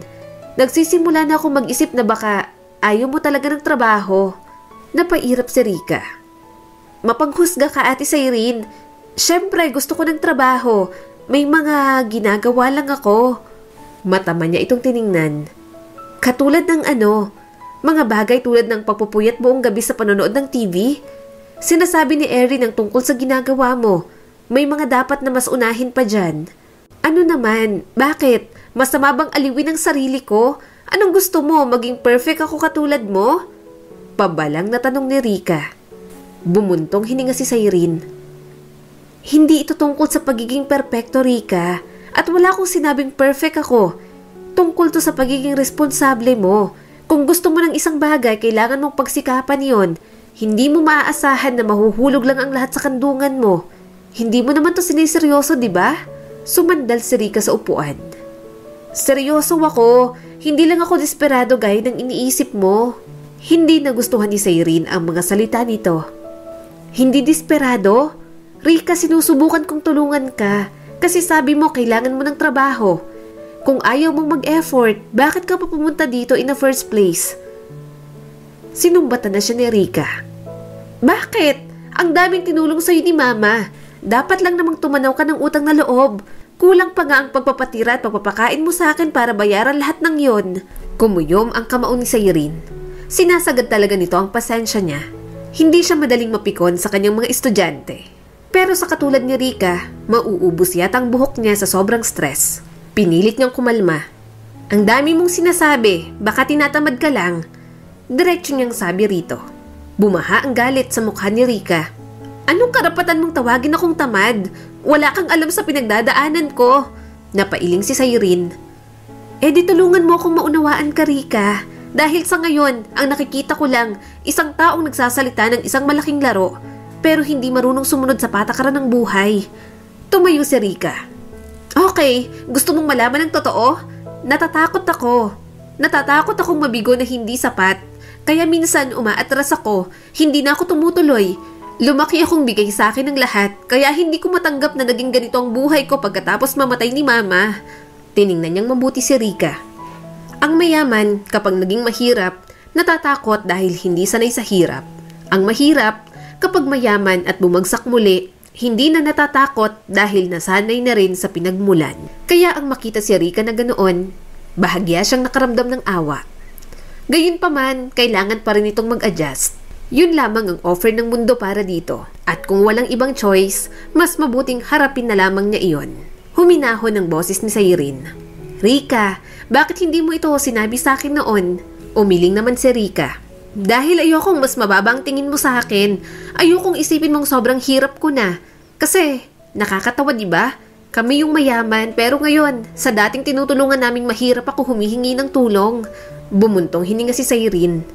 Nagsisimula na akong mag-isip na baka ayaw mo talaga ng trabaho. Napairap si Rika. Mapanghusga ka, Ate Cyrene. Siyempre, gusto ko ng trabaho. May mga ginagawa lang ako. Matama niya itong tiningnan. Katulad ng mga bagay tulad ng papupuyat buong gabi sa panonood ng TV. Sinasabi ni Erin ang tungkol sa ginagawa mo. May mga dapat na mas unahin pa dyan. Ano naman? Bakit? Masama bang aliwin ang sarili ko? Anong gusto mo? Maging perfect ako katulad mo? Pabalang na tanong ni Rika. Bumuntong hininga si Cyrene. Hindi ito tungkol sa pagiging perpekto, Rika. At wala akong sinabing perfect ako. Tungkol to sa pagiging responsable mo. Kung gusto mo ng isang bagay, kailangan mong pagsikapan yon. Hindi mo maaasahan na mahuhulog lang ang lahat sa kandungan mo. Hindi mo naman to siniseryoso, di ba? Sumandal si Rika sa upuan. Seryoso ako. Hindi lang ako desperado gaya ng iniisip mo. Hindi nagustuhan ni Cyrene ang mga salita nito. Hindi desperado? Rika, sinusubukan kong tulungan ka kasi sabi mo kailangan mo ng trabaho. Kung ayaw mong mag-effort, bakit ka pa pumunta dito in the first place? Sinumbatan na siya ni Rika. Bakit? Ang daming tinulong sa'yo ni Mama. Dapat lang namang tumanaw ka ng utang na loob. Kulang pa nga ang pagpapatira at pagpapakain mo sa akin para bayaran lahat ng yon. Kumuyom ang kamao ni Sayrin. Sinasagad talaga nito ang pasensya niya. Hindi siya madaling mapikon sa kanyang mga estudyante. Pero sa katulad ni Rika, mauubos yata ang buhok niya sa sobrang stress. Pinilit niyang kumalma. Ang dami mong sinasabi, baka tinatamad ka lang. Diretso niyang sabi rito. Bumaha ang galit sa mukha ni Rika. Anong karapatan mong tawagin akong tamad? Wala kang alam sa pinagdadaanan ko. Napailing si Sayrin. Di tulungan mo akong maunawaan ka, Rika. Dahil sa ngayon, ang nakikita ko lang, isang taong nagsasalita ng isang malaking laro, pero hindi marunong sumunod sa patakaran ng buhay. Tumayo si Rika. Okay, gusto mong malaman ang totoo? Natatakot ako. Natatakot akong mabigo na hindi sapat. Kaya minsan umaatras ako, hindi na ako tumutuloy. Lumaki akong bigay sa akin ng lahat, kaya hindi ko matanggap na naging ganito ang buhay ko pagkatapos mamatay ni Mama. Tiningnan niyang mabuti si Rika. Ang mayaman, kapag naging mahirap, natatakot dahil hindi sanay sa hirap. Ang mahirap, kapag mayaman at bumagsak muli, hindi na natatakot dahil nasanay na rin sa pinagmulan. Kaya ang makita si Rika na ganoon, bahagya siyang nakaramdam ng awa. Gayunpaman, kailangan pa rin itong mag-adjust. Yun lamang ang offer ng mundo para dito. At kung walang ibang choice, mas mabuting harapin na lamang niya iyon. Huminahon ang boses ni Sayrin. Rika, bakit hindi mo ito sinabi sa akin noon? Umiling naman si Rika. Dahil ayokong mas mababa ang tingin mo sa akin. Ayokong isipin mong sobrang hirap ko na. Kasi, nakakatawa diba? Kami yung mayaman, pero ngayon, sa dating tinutulungan naming mahirap ako humihingi ng tulong. Bumuntong hininga si Sayrin.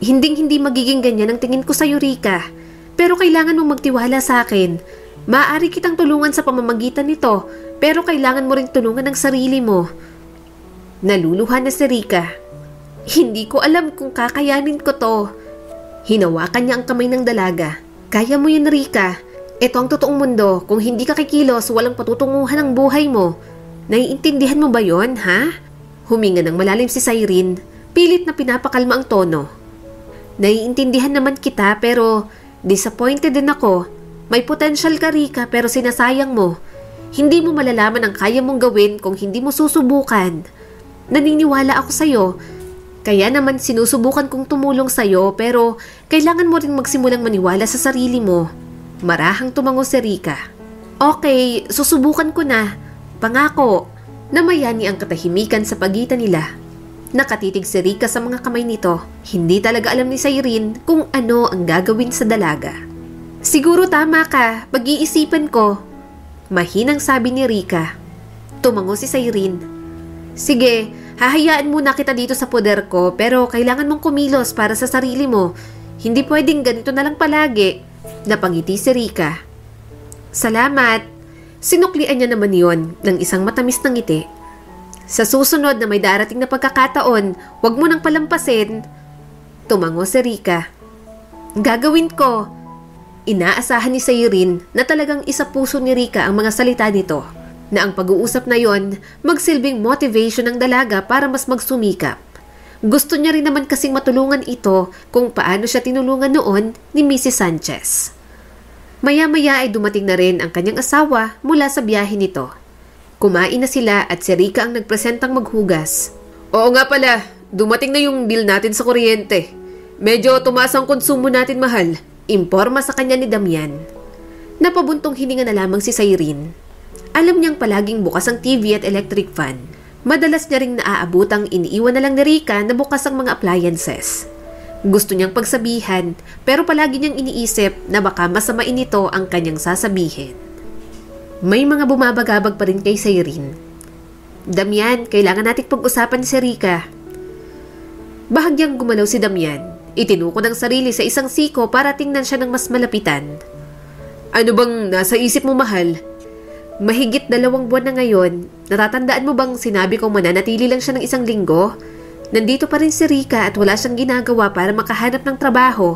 Hinding-hindi magiging ganyan ang tingin ko sa'yo, Rika. Pero kailangan mong magtiwala sa akin. Maaari kitang tulungan sa pamamagitan nito, pero kailangan mo ring tulungan ang sarili mo. Naluluhan na si Rika. Hindi ko alam kung kakayanin ko to. Hinawakan niya ang kamay ng dalaga. Kaya mo yan, Rika. Ito ang totoong mundo. Kung hindi ka kikilos, walang patutunguhan ang buhay mo. Naiintindihan mo ba yon, ha? Huminga ng malalim si Sayrin. Pilit na pinapakalma ang tono. Naiintindihan naman kita pero disappointed din ako. May potential ka, Rika, pero sinasayang mo. Hindi mo malalaman ang kaya mong gawin kung hindi mo susubukan. Naniniwala ako sa'yo. Kaya naman sinusubukan kong tumulong sa'yo pero kailangan mo rin magsimulang maniwala sa sarili mo. Marahang tumango si Rika. Okay, susubukan ko na. Pangako. Namayani ang katahimikan sa pagitan nila. Nakatitig si Rika sa mga kamay nito. Hindi talaga alam ni Sayrin kung ano ang gagawin sa dalaga. Siguro tama ka, pag-iisipan ko. Mahinang sabi ni Rika. Tumango si Sayrin. Sige, hahayaan muna kita dito sa poder ko pero kailangan mong kumilos para sa sarili mo. Hindi pwedeng ganito na lang palagi. Napangiti si Rika. Salamat. Sinuklian niya naman yon ng isang matamis na ngiti. Sa susunod na may darating na pagkakataon, huwag mo nang palampasin. Tumango si Rika. Gagawin ko. Inaasahan ni Sayrin na talagang isa puso ni Rika ang mga salita nito, na ang pag-uusap na yon magsilbing motivation ng dalaga para mas magsumikap. Gusto niya rin naman kasing matulungan ito kung paano siya tinulungan noon ni Mrs. Sanchez. Maya-maya ay dumating na rin ang kanyang asawa mula sa biyahe nito. Kumain na sila at si Rika ang nagpresentang maghugas. Oo nga pala, dumating na yung bill natin sa kuryente. Medyo tumaas ang konsumo natin, mahal. Imporma sa kanya ni Damian. Napabuntong hininga na lamang si Sayrin. Alam niyang palaging bukas ang TV at electric fan. Madalas niya ring naaabutang iniiwan na lang ni Rika na bukas ang mga appliances. Gusto niyang pagsabihan pero palagi niyang iniisip na baka masamain ito ang kanyang sasabihin. May mga bumabagabag pa rin kay Sayrin. Damian, kailangan nating pag-usapan si Rika. Bahagyang gumalaw si Damian. Itinuko ng sarili sa isang siko para tingnan siya ng mas malapitan. Ano bang nasa isip mo, mahal? Mahigit 2 buwan na ngayon. Natatandaan mo bang sinabi kong mananatili lang siya ng 1 linggo? Nandito pa rin si Rika at wala siyang ginagawa para makahanap ng trabaho.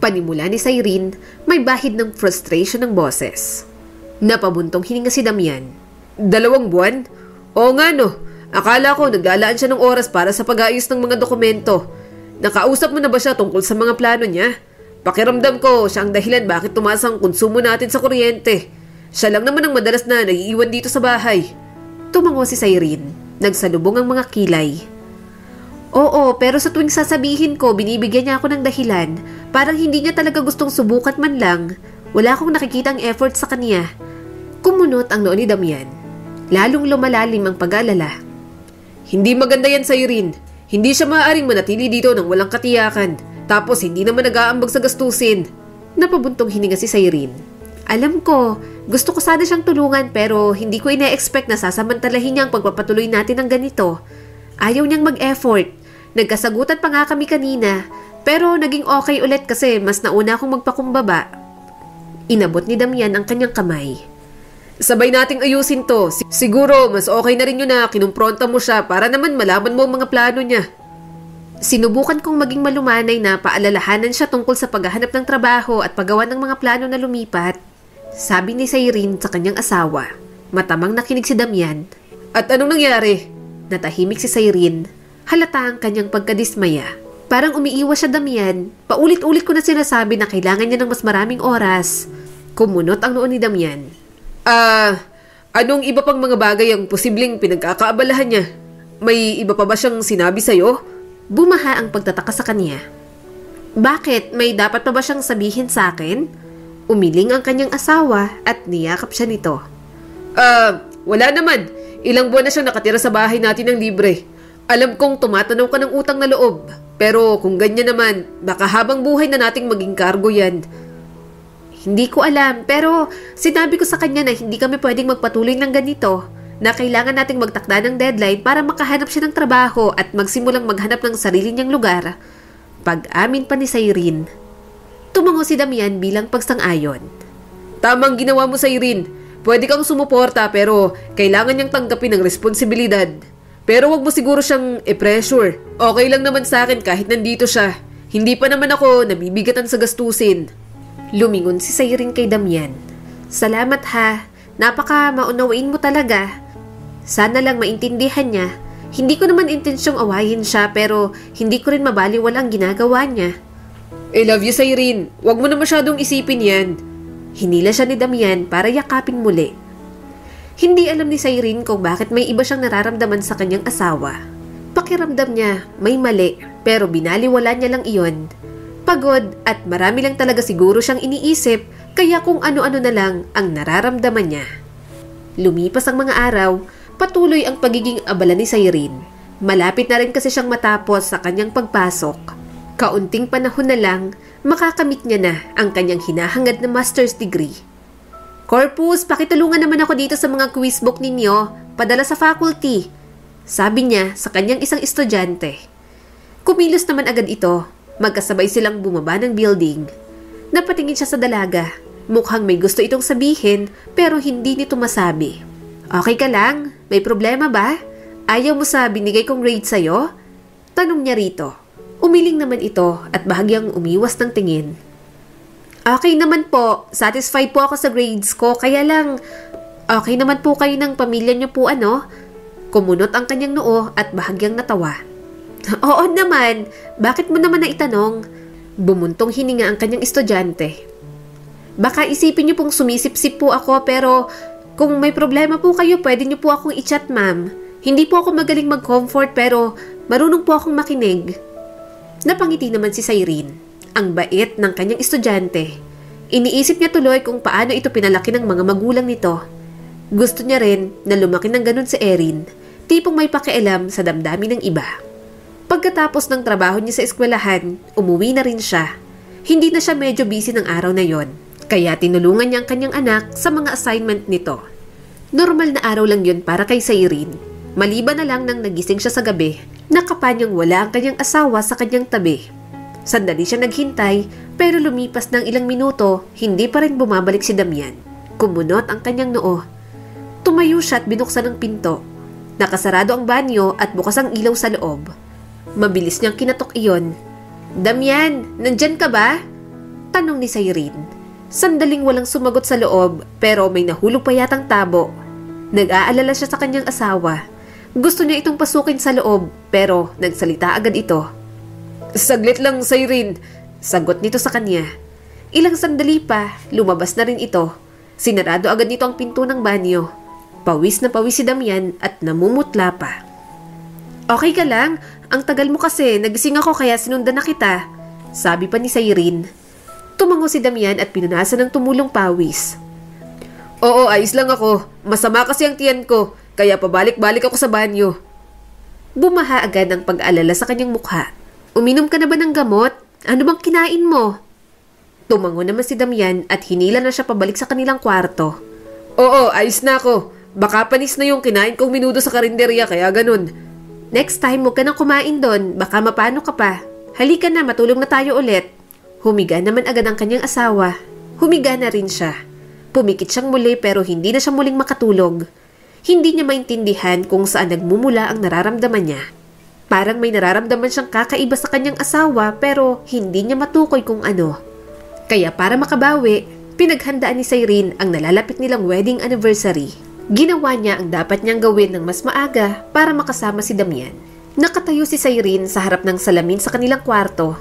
Panimula ni Sayrin, may bahid ng frustration ng boses. Napabuntong hininga si Damian. 2 buwan? Oo nga no, Akala ko naglalaan siya ng oras para sa pag-ayos ng mga dokumento. Nakausap mo na ba siya tungkol sa mga plano niya? Pakiramdam ko siya ang dahilan bakit tumaas ang konsumo natin sa kuryente. Siya lang naman ang madalas na naiiwan dito sa bahay. Tumango si Cyrene. Nagsalubong ang mga kilay. Oo, pero sa tuwing sasabihin ko, binibigyan niya ako ng dahilan. Parang hindi niya talaga gustong subukan man lang. Wala akong nakikitang effort sa kanya. Kumunot ang noo ni Damian. Lalong lumalalim ang pag-aalala. Hindi maganda yan, Cyrene. Hindi siya maaaring manatili dito nang walang katiyakan. Tapos hindi naman nag-aambag sa gastusin. Napabuntong hininga si Cyrene. Alam ko, gusto ko sana siyang tulungan pero hindi ko ina-expect na sasamantalahin niya ang pagpapatuloy natin ng ganito. Ayaw niyang mag-effort. Nagkasagutan pa nga kami kanina pero naging okay ulit kasi mas nauna akong magpakumbaba. Inabot ni Damian ang kanyang kamay. Sabay nating ayusin to. Siguro mas okay na rin yun na kinumpronta mo siya para naman malaman mo ang mga plano niya. Sinubukan kong maging malumanay na paalalahanan siya tungkol sa paghahanap ng trabaho at paggawa ng mga plano na lumipat. Sabi ni Cyrene sa kanyang asawa. Matamang nakinig si Damian. At anong nangyari? Natahimik si Cyrene. Halata ang kanyang pagkadismaya. Parang umiiwas siya, Damian. Paulit-ulit ko na sinasabi na kailangan niya ng mas maraming oras. Kumunot ang noo ni Damian. Anong iba pang mga bagay ang posibleng pinagkakaabalahan niya? May iba pa ba siyang sinabi sa'yo? Bumaha ang pagtataka sa kanya. Bakit? May dapat pa ba siyang sabihin sa akin? Umiling ang kanyang asawa at niyakap siya nito. Wala naman. Ilang buwan na siyang nakatira sa bahay natin ng libre. Alam kong tumatanaw ka ng utang na loob. Pero kung ganyan naman, baka habang buhay na nating maging kargo yan. Hindi ko alam, pero sinabi ko sa kanya na hindi kami pwedeng magpatuloy ng ganito, na kailangan nating magtakda ng deadline para makahanap siya ng trabaho at magsimulang maghanap ng sarili niyang lugar. Pag-amin pa ni Cyrene. Tumango si Damian bilang pagsang-ayon. Tamang ginawa mo, Cyrene. Pwede kang sumuporta pero kailangan niyang tanggapin ang responsibilidad. Pero wag mo siguro siyang i-pressure. Okay lang naman sa akin kahit nandito siya. Hindi pa naman ako nabibigatan sa gastusin. Lumingon si Cyrene kay Damian. Salamat ha. Napaka maunawain mo talaga. Sana lang maintindihan niya. Hindi ko naman intensyong awayin siya pero hindi ko rin mabaliwala ang ginagawa niya. I love you, Cyrene. Wag mo na masyadong isipin yan. Hinila siya ni Damian para yakapin muli. Hindi alam ni Cyrene kung bakit may iba siyang nararamdaman sa kanyang asawa. Pakiramdam niya may mali pero binaliwala niya lang iyon. Pagod at marami lang talaga siguro siyang iniisip kaya kung ano-ano na lang ang nararamdaman niya. Lumipas ang mga araw, patuloy ang pagiging abala ni Cyrene. Malapit na rin kasi siyang matapos sa kanyang pagpasok. Kaunting panahon na lang, makakamit niya na ang kanyang hinahangad na master's degree. Corpus, pakitulungan naman ako dito sa mga quizbook ninyo, padala sa faculty. Sabi niya sa kanyang isang estudyante. Kumilos naman agad ito. Magkasabay silang bumaba ng building. Napatingin siya sa dalaga. Mukhang may gusto itong sabihin pero hindi nito masabi. Okay ka lang? May problema ba? Ayaw mo sa binigay kong grade sa'yo? Tanong niya rito. Umiling naman ito at bahagyang umiwas ng tingin. Okay naman po. Satisfied po ako sa grades ko. Kaya lang, okay naman po kayo ng pamilya niyo po ano? Kumunot ang kanyang noo at bahagyang natawa. Oo naman. Bakit mo naman naitanong? Bumuntong hininga ang kanyang estudyante. Baka isipin niyo pong sumisip-sip po ako pero kung may problema po kayo pwede niyo po akong i-chat ma'am. Hindi po ako magaling mag-comfort pero marunong po akong makinig. Napangiti naman si Cyrene. Ang bait ng kanyang estudyante. Iniisip niya tuloy kung paano ito pinalaki ng mga magulang nito. Gusto niya rin na lumaki ng ganun si Erin. Tipong may pakialam sa damdamin ng iba. Pagkatapos ng trabaho niya sa eskwelahan, umuwi na rin siya. Hindi na siya medyo busy ng araw na yon, kaya tinulungan niya ang kanyang anak sa mga assignment nito. Normal na araw lang yun para kay Cyrene. Maliban na lang nang nagising siya sa gabi, nakapanyang wala ang kanyang asawa sa kanyang tabi. Sandali siya naghintay, pero lumipas ng ilang minuto, hindi pa rin bumabalik si Damian. Kumunot ang kanyang noo. Tumayo siya at binuksan ang pinto. Nakasarado ang banyo at bukas ang ilaw sa loob. Mabilis niyang kinatok iyon. Damian, nandyan ka ba? Tanong ni Cyrene. Sandaling walang sumagot sa loob pero may nahulog pa yatang tabo. Nag-aalala siya sa kanyang asawa. Gusto niya itong pasukin sa loob pero nagsalita agad ito. Saglit lang, Cyrene. Sagot nito sa kanya. Ilang sandali pa, lumabas na rin ito. Sinarado agad nito ang pinto ng banyo. Pawis na pawis si Damian at namumutla pa. Okay ka lang? Ang tagal mo kasi, nagising ako kaya sinundan na kita. Sabi pa ni Cyrene. Tumango si Damian at pinunasan ng tumulong pawis. Oo, ayos lang ako. Masama kasi ang tiyan ko, kaya pabalik-balik ako sa banyo. Bumaha agad ang pag-alala sa kanyang mukha. Uminom ka na ba ng gamot? Ano bang kinain mo? Tumango naman si Damian at hinila na siya pabalik sa kanilang kwarto. Oo, ayos na ako. Baka panis na yung kinain kong minudo sa karinderya, kaya ganun. Next time, huwag ka nang kumain doon. Baka mapano ka pa. Halika na, matulog na tayo ulit. Humiga naman agad ang kanyang asawa. Humiga na rin siya. Pumikit siyang muli pero hindi na siya muling makatulog. Hindi niya maintindihan kung saan nagmumula ang nararamdaman niya. Parang may nararamdaman siyang kakaiba sa kanyang asawa pero hindi niya matukoy kung ano. Kaya para makabawi, pinaghandaan ni Cyrene ang nalalapit nilang wedding anniversary. Ginawa niya ang dapat niyang gawin ng mas maaga para makasama si Damian. Nakatayo si Cyrene sa harap ng salamin sa kanilang kwarto.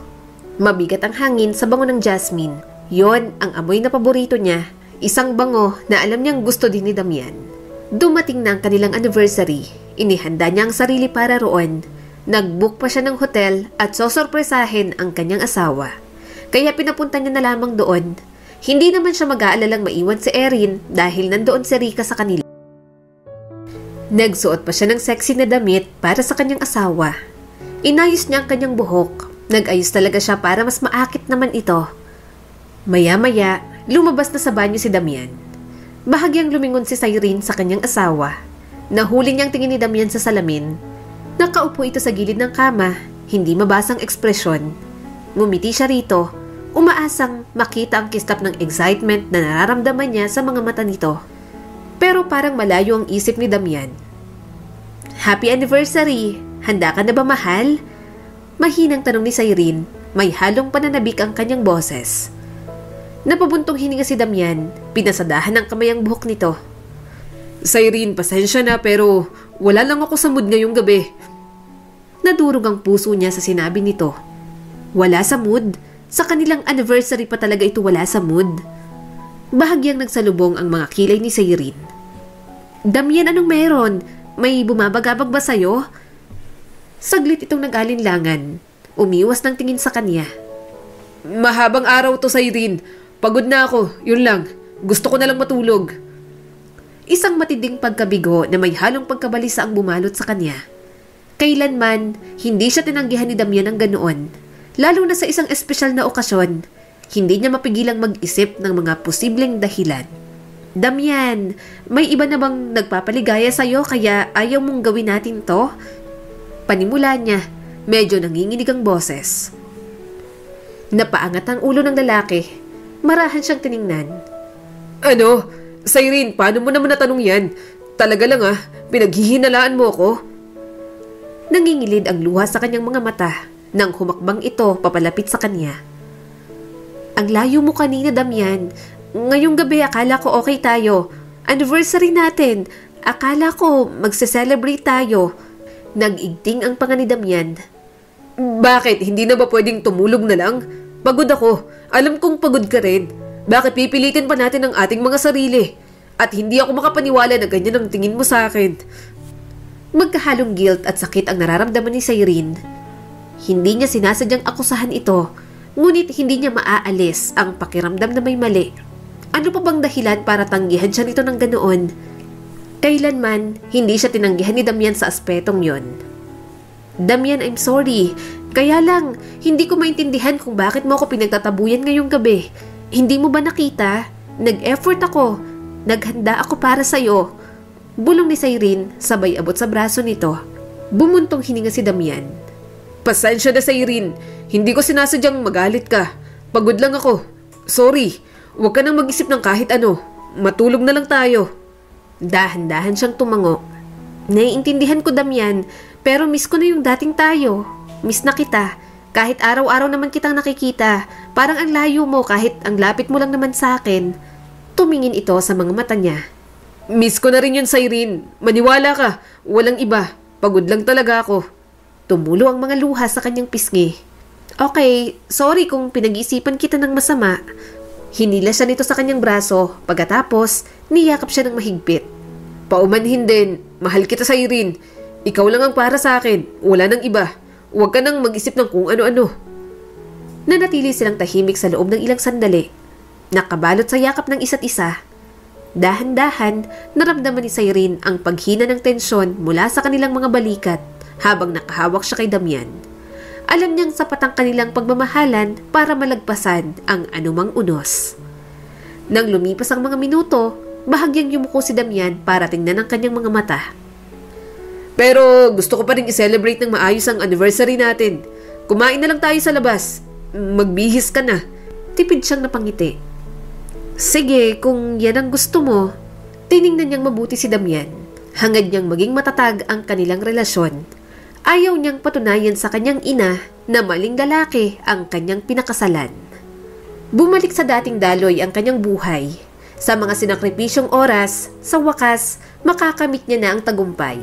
Mabigat ang hangin sa bango ng jasmine. Yon ang amoy na paborito niya. Isang bango na alam niyang gusto din ni Damian. Dumating na ang kanilang anniversary. Inihanda niya ang sarili para roon. Nag-book pa siya ng hotel at sosorpresahin ang kanyang asawa. Kaya pinapunta niya na lamang doon. Hindi naman siya mag-aalalang maiwan si Erin dahil nandoon si Rika sa kanila. Nagsuot pa siya ng sexy na damit para sa kanyang asawa. Inayos niya ang kanyang buhok. Nag-ayos talaga siya para mas maakit naman ito. Maya-maya, lumabas na sa banyo si Damian. Bahagyang lumingon si Cyrene sa kanyang asawa. Nahuli niyang tingin ni Damian sa salamin. Nakaupo ito sa gilid ng kama, hindi mabasang ekspresyon. Ngumiti siya rito, umaasang makita ang kislap ng excitement na nararamdaman niya sa mga mata nito. Pero parang malayo ang isip ni Damian. Happy anniversary! Handa ka na ba, mahal? Mahinang tanong ni Cyrene, may halong pananabik ang kanyang boses. Napabuntong hininga si Damian, pinasadahan ng kamay ang buhok nito. Cyrene, pasensya na pero wala lang ako sa mood ngayong gabi. Nadurog ang puso niya sa sinabi nito. Wala sa mood? Sa kanilang anniversary pa talaga ito wala sa mood. Bahagyang nagsalubong ang mga kilay ni Cyrene. Damian, anong meron? May bumabagabag ba sa'yo? Saglit itong nag-alinlangan. Umiwas ng tingin sa kanya. Mahabang araw to, Cyrene. Pagod na ako, yun lang. Gusto ko na lang matulog. Isang matinding pagkabigo na may halong pagkabalisa ang bumalot sa kanya. Kailanman, hindi siya tinanggihan ni Damian ng ganoon. Lalo na sa isang espesyal na okasyon, hindi niya mapigilang mag-isip ng mga posibleng dahilan. Damian, may iba na bang nagpapaligaya sa'yo kaya ayaw mong gawin natin to? Panimula niya, medyo nanginginig ang boses. Napaangat ang ulo ng lalaki. Marahan siyang tiningnan. Ano? Cyrene, paano mo naman natanong yan? Talaga lang pinaghihinalaan mo ako? Nangingilid ang luha sa kanyang mga mata nang humakbang ito papalapit sa kanya. Ang layo mo kanina, Damian. Ngayong gabi akala ko okay tayo. Anniversary natin. Akala ko magse-celebrate tayo. Nag-igting ang panga ni Damian. Bakit? Hindi na ba pwedeng tumulog na lang? Pagod ako. Alam kong pagod ka rin. Bakit pipilitin pa natin ang ating mga sarili? At hindi ako makapaniwala na ganyan ang tingin mo sa akin. Magkahalong guilt at sakit ang nararamdaman ni Cyrene. Hindi niya sinasadyang akusahan ito, ngunit hindi niya maaalis ang pakiramdam na may mali. Ano pa bang dahilan para tanggihan siya nito ng ganoon? Kailanman, hindi siya tinanggihan ni Damian sa aspetong yon. Damian, I'm sorry. Kaya lang, hindi ko maintindihan kung bakit mo ako pinagtatabuyan ngayong gabi. Hindi mo ba nakita? Nag-effort ako. Naghanda ako para sa'yo. Bulong ni Cyrene, sabay abot sa braso nito. Bumuntong hininga si Damian. Pasensya na, Cyrene. Hindi ko sinasadyang magalit ka. Pagod lang ako. Sorry. Huwag ka nang mag-isip ng kahit ano. Matulog na lang tayo. Dahan-dahan siyang tumango. Naiintindihan ko, Damian, pero miss ko na yung dating tayo. Miss na kita. Kahit araw-araw naman kitang nakikita, parang ang layo mo kahit ang lapit mo lang naman sa akin. Tumingin ito sa mga mata niya. Miss ko na rin yun, Cyrene. Maniwala ka. Walang iba. Pagod lang talaga ako. Tumulo ang mga luha sa kanyang pisngi. Okay, sorry kung pinag-iisipan kita ng masama. Hinila siya nito sa kanyang braso, pagkatapos niyakap siya ng mahigpit. Paumanhin din, mahal kita sa Irene. Ikaw lang ang para sa akin, wala nang iba. Huwag ka nang mag-isip ng kung ano-ano. Nanatili silang tahimik sa loob ng ilang sandali. Nakabalot sa yakap ng isa't isa. Dahan-dahan, naramdaman ni Cyrene ang paghina ng tensyon mula sa kanilang mga balikat habang nakahawak siya kay Damian. Alam niyang sapat ang kanilang pagmamahalan para malagpasan ang anumang unos. Nang lumipas ang mga minuto, bahagyang yumuko si Damian para tingnan ang kanyang mga mata. Pero gusto ko pa rin i-celebrate ng maayos ang anniversary natin. Kumain na lang tayo sa labas. Magbihis ka na. Tipid siyang napangiti. Sige, kung yan ang gusto mo. Tiningnan niyang mabuti si Damian. Hangad niyang maging matatag ang kanilang relasyon. Ayaw niyang patunayan sa kanyang ina na maling lalaki ang kanyang pinakasalan. Bumalik sa dating daloy ang kanyang buhay. Sa mga sinakripisyong oras, sa wakas, makakamit niya na ang tagumpay.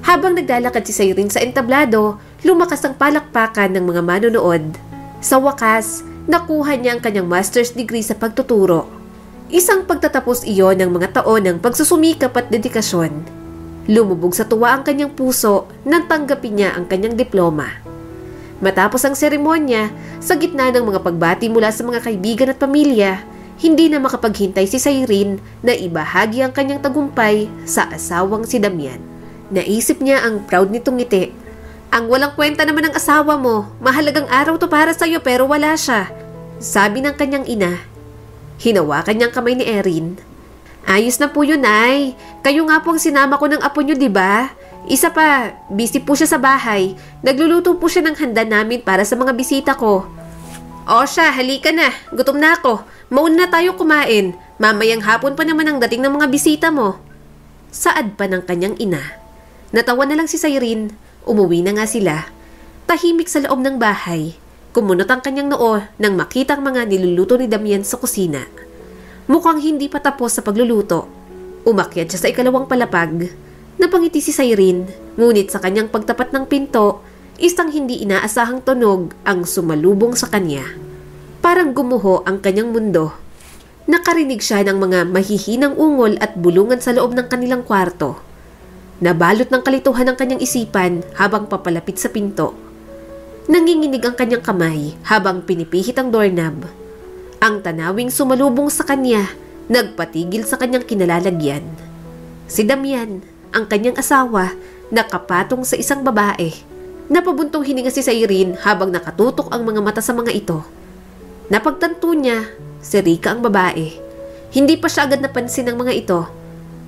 Habang naglalakad si Cyrene sa entablado, lumakas ang palakpakan ng mga manonood. Sa wakas, nakuha niya ang kanyang master's degree sa pagtuturo. Isang pagtatapos iyon ng mga taon ng pagsusumikap at dedikasyon. Lumubog sa tuwa ang kanyang puso nang tanggapin niya ang kanyang diploma. Matapos ang seremonya, sa gitna ng mga pagbati mula sa mga kaibigan at pamilya, hindi na makapaghintay si Cyrene na ibahagi ang kanyang tagumpay sa asawang si Damian. Naisip niya ang proud nitong ngiti. Ang walang kwenta naman ng asawa mo, mahalagang araw to para sa'yo pero wala siya, sabi ng kanyang ina. Hinawakan niyang kamay ni Erin. Ayos na po yun, Nay. Kayo nga po ang sinama ko ng apo niyo, diba? Isa pa, busy po siya sa bahay. Nagluluto po siya ng handa namin para sa mga bisita ko. O siya, halika na. Gutom na ako. Mauna na tayo kumain. Mamayang hapon pa naman ang dating ng mga bisita mo. Saad pa ng kanyang ina. Natawa na lang si Cyrene. Umuwi na nga sila. Tahimik sa loob ng bahay. Kumunot ang kanyang noo nang makita ang mga niluluto ni Damian sa kusina. Mukhang hindi pa tapos sa pagluluto. Umakyat siya sa ikalawang palapag. Napangiti si Cyrene, ngunit sa kanyang pagtapat ng pinto, isang hindi inaasahang tunog ang sumalubong sa kanya. Parang gumuho ang kanyang mundo. Nakarinig siya ng mga mahihinang ungol at bulungan sa loob ng kanilang kwarto. Nabalot ng kalituhan ang kanyang isipan habang papalapit sa pinto. Nanginginig ang kanyang kamay habang pinipihit ang doorknob. Ang tanawing sumalubong sa kanya, nagpatigil sa kanyang kinalalagyan. Si Damian, ang kanyang asawa, nakapatong sa isang babae. Napabuntong hininga si Cyrene habang nakatutok ang mga mata sa mga ito. Napagtanto niya, si Rika ang babae. Hindi pa siya agad napansin ng mga ito.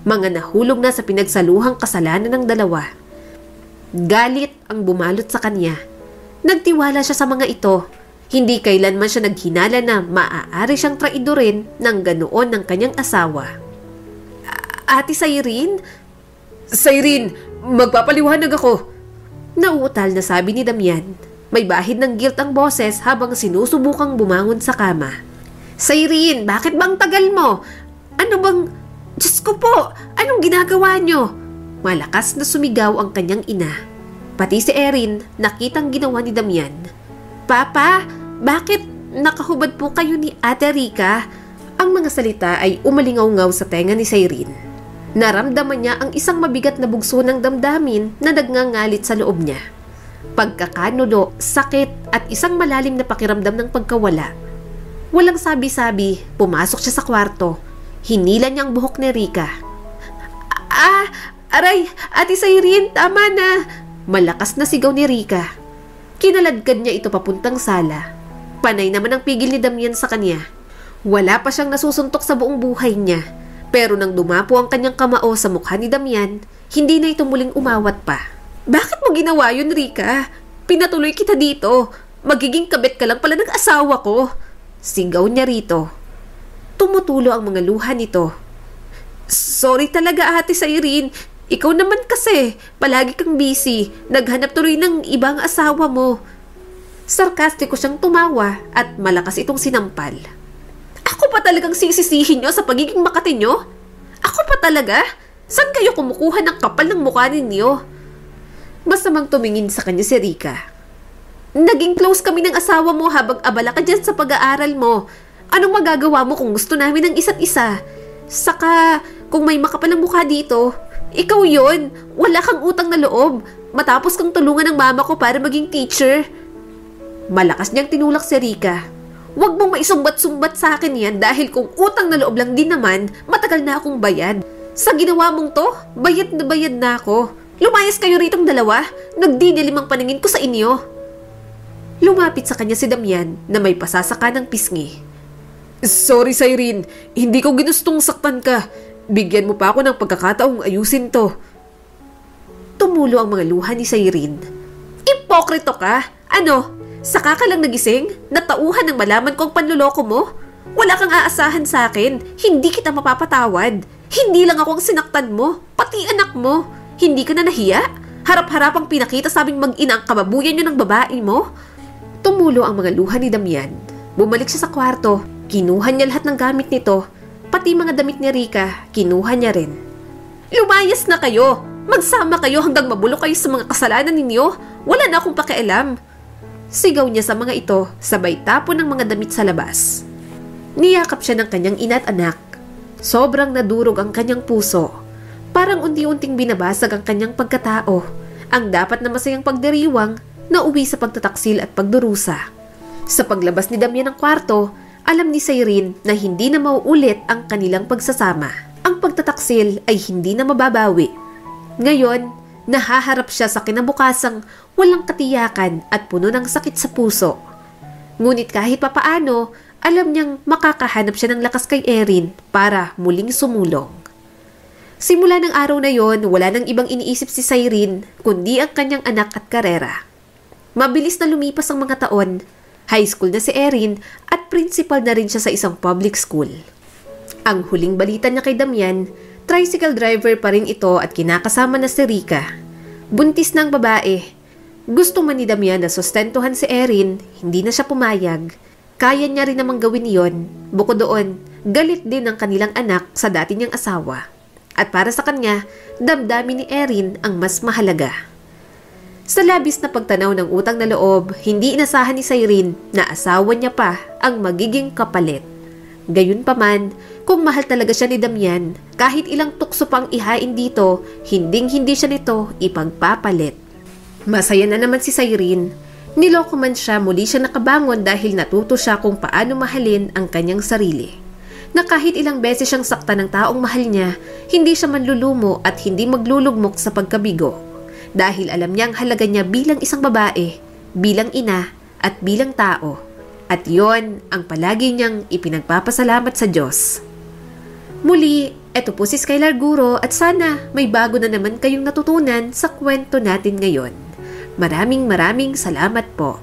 Mga nahulog na sa pinagsaluhang kasalanan ng dalawa. Galit ang bumalot sa kanya. Nagtiwala siya sa mga ito. Hindi kailanman siya naghinala na maaari siyang traidorin ng ganoon ng kanyang asawa. Ate Cyrene? Cyrene, magpapaliwanag ako. Nauutal na sabi ni Damian. May bahid ng guilt ang boses habang sinusubukang bumangon sa kama. Cyrene, bakit bang tagal mo? Ano bang... Diyos ko po, anong ginagawa niyo? Malakas na sumigaw ang kanyang ina. Pati si Erin, nakitang ginawa ni Damian. Papa, bakit nakahubad po kayo ni Ate Rika? Ang mga salita ay umalingaw-ngaw sa tenga ni Cyrene. Naramdaman niya ang isang mabigat na bugso ng damdamin na nagngangalit sa loob niya. Pagkakanulo, sakit at isang malalim na pakiramdam ng pagkawala. Walang sabi-sabi, pumasok siya sa kwarto. Hinila niya ang buhok ni Rika. Aray, Ate Cyrene, tama na! Malakas na sigaw ni Rika. Kinaladkad niya ito papuntang sala. Panay naman ang pigil ni Damian sa kanya. Wala pa siyang nasusuntok sa buong buhay niya. Pero nang dumapo ang kanyang kamao sa mukha ni Damian, hindi na ito muling umawat pa. Bakit mo ginawa yun, Rika? Pinatuloy kita dito. Magiging kabit ka lang pala ng asawa ko. Sigaw niya rito. Tumutulo ang mga luha nito. Sorry talaga, Ate Cyrene. Ikaw naman kasi, palagi kang busy. Naghanap tuloy ng ibang asawa mo. Sarkastiko siyang tumawa at malakas itong sinampal. Ako pa talagang sisisihin nyo sa pagiging makati nyo? Ako pa talaga? Saan kayo kumukuha ng kapal ng mukha ninyo? Masamang tumingin sa kanya si Rika. Naging close kami ng asawa mo habang abala ka dyan sa pag-aaral mo. Anong magagawa mo kung gusto namin ng isa't isa? Saka, kung may makapalang mukha dito, ikaw yon. Wala kang utang na loob. Matapos kang tulungan ng mama ko para maging teacher. Malakas niyang tinulak si Rika. Huwag mong maisumbat-sumbat sa akin yan dahil kung utang na loob lang din naman, matagal na akong bayad. Sa ginawa mong to, bayad na ako. Lumayas kayo ritong dalawa. Nagdinilimang paningin ko sa inyo. Lumapit sa kanya si Damian na may pasasaka ng pisngi. Sorry, Cyrene. Hindi ko ginustong saktan ka. Bigyan mo pa ako ng pagkakataong ayusin to. Tumulo ang mga luha ni Cyrene. Ipokrito ka? Ano? Saka ka lang nagising? Natauhan ng malaman ko ang panluloko mo? Wala kang aasahan sa akin. Hindi kita mapapatawad. Hindi lang ako ang sinaktan mo. Pati anak mo. Hindi ka na nahiya? Harap-harapang pinakita sa aming mag-ina ang kababuyan niyo ng babae mo? Tumulo ang mga luha ni Damian. Bumalik siya sa kwarto. Kinuha niya lahat ng gamit nito. Pati mga damit ni Rika, kinuha niya rin. Lumayas na kayo! Magsama kayo hanggang mabulok kayo sa mga kasalanan ninyo. Wala na akong pakialam. Sigaw niya sa mga ito, sabay tapon ng mga damit sa labas. Niyakap siya ng kanyang ina at anak. Sobrang nadurog ang kanyang puso. Parang unti-unting binabasag ang kanyang pagkatao. Ang dapat na masayang pagdiriwang, nauwi sa pagtataksil at pagdurusa. Sa paglabas ni Damian ng kwarto, alam ni Cyrene na hindi na mauulit ang kanilang pagsasama. Ang pagtataksil ay hindi na mababawi. Ngayon, nahaharap siya sa kinabukasang walang katiyakan at puno ng sakit sa puso. Ngunit kahit papaano, alam niyang makakahanap siya ng lakas kay Erin para muling sumulong. Simula ng araw na yon, wala nang ibang iniisip si Cyrene kundi ang kanyang anak at karera. Mabilis na lumipas ang mga taon. High school na si Erin at principal na rin siya sa isang public school. Ang huling balita niya kay Damian, tricycle driver pa rin ito at kinakasama na si Rika. Buntis na ang babae. Gusto man ni Damian na sustentuhan si Erin, hindi na siya pumayag. Kaya niya rin namang gawin iyon. Bukod doon, galit din ang kanilang anak sa dati niyang asawa. At para sa kanya, damdamin ni Erin ang mas mahalaga. Sa labis na pagtanaw ng utang na loob, hindi inasahan ni Cyrene na asawa niya pa ang magiging kapalit. Gayunpaman, kung mahal talaga siya ni Damian, kahit ilang tukso pang ihain dito, hinding-hindi siya nito ipagpapalit. Masaya na naman si Cyrene. Niloko man siya, muli siya nakabangon dahil natuto siya kung paano mahalin ang kanyang sarili. Na kahit ilang beses siyang sakta ng taong mahal niya, hindi siya manlulumo at hindi maglulugmok sa pagkabigo. Dahil alam niya ang halaga niya bilang isang babae, bilang ina at bilang tao. At yon ang palagi niyang ipinagpapasalamat sa Diyos. Muli, eto po si Skylar Guro at sana may bago na naman kayong natutunan sa kwento natin ngayon. Maraming salamat po.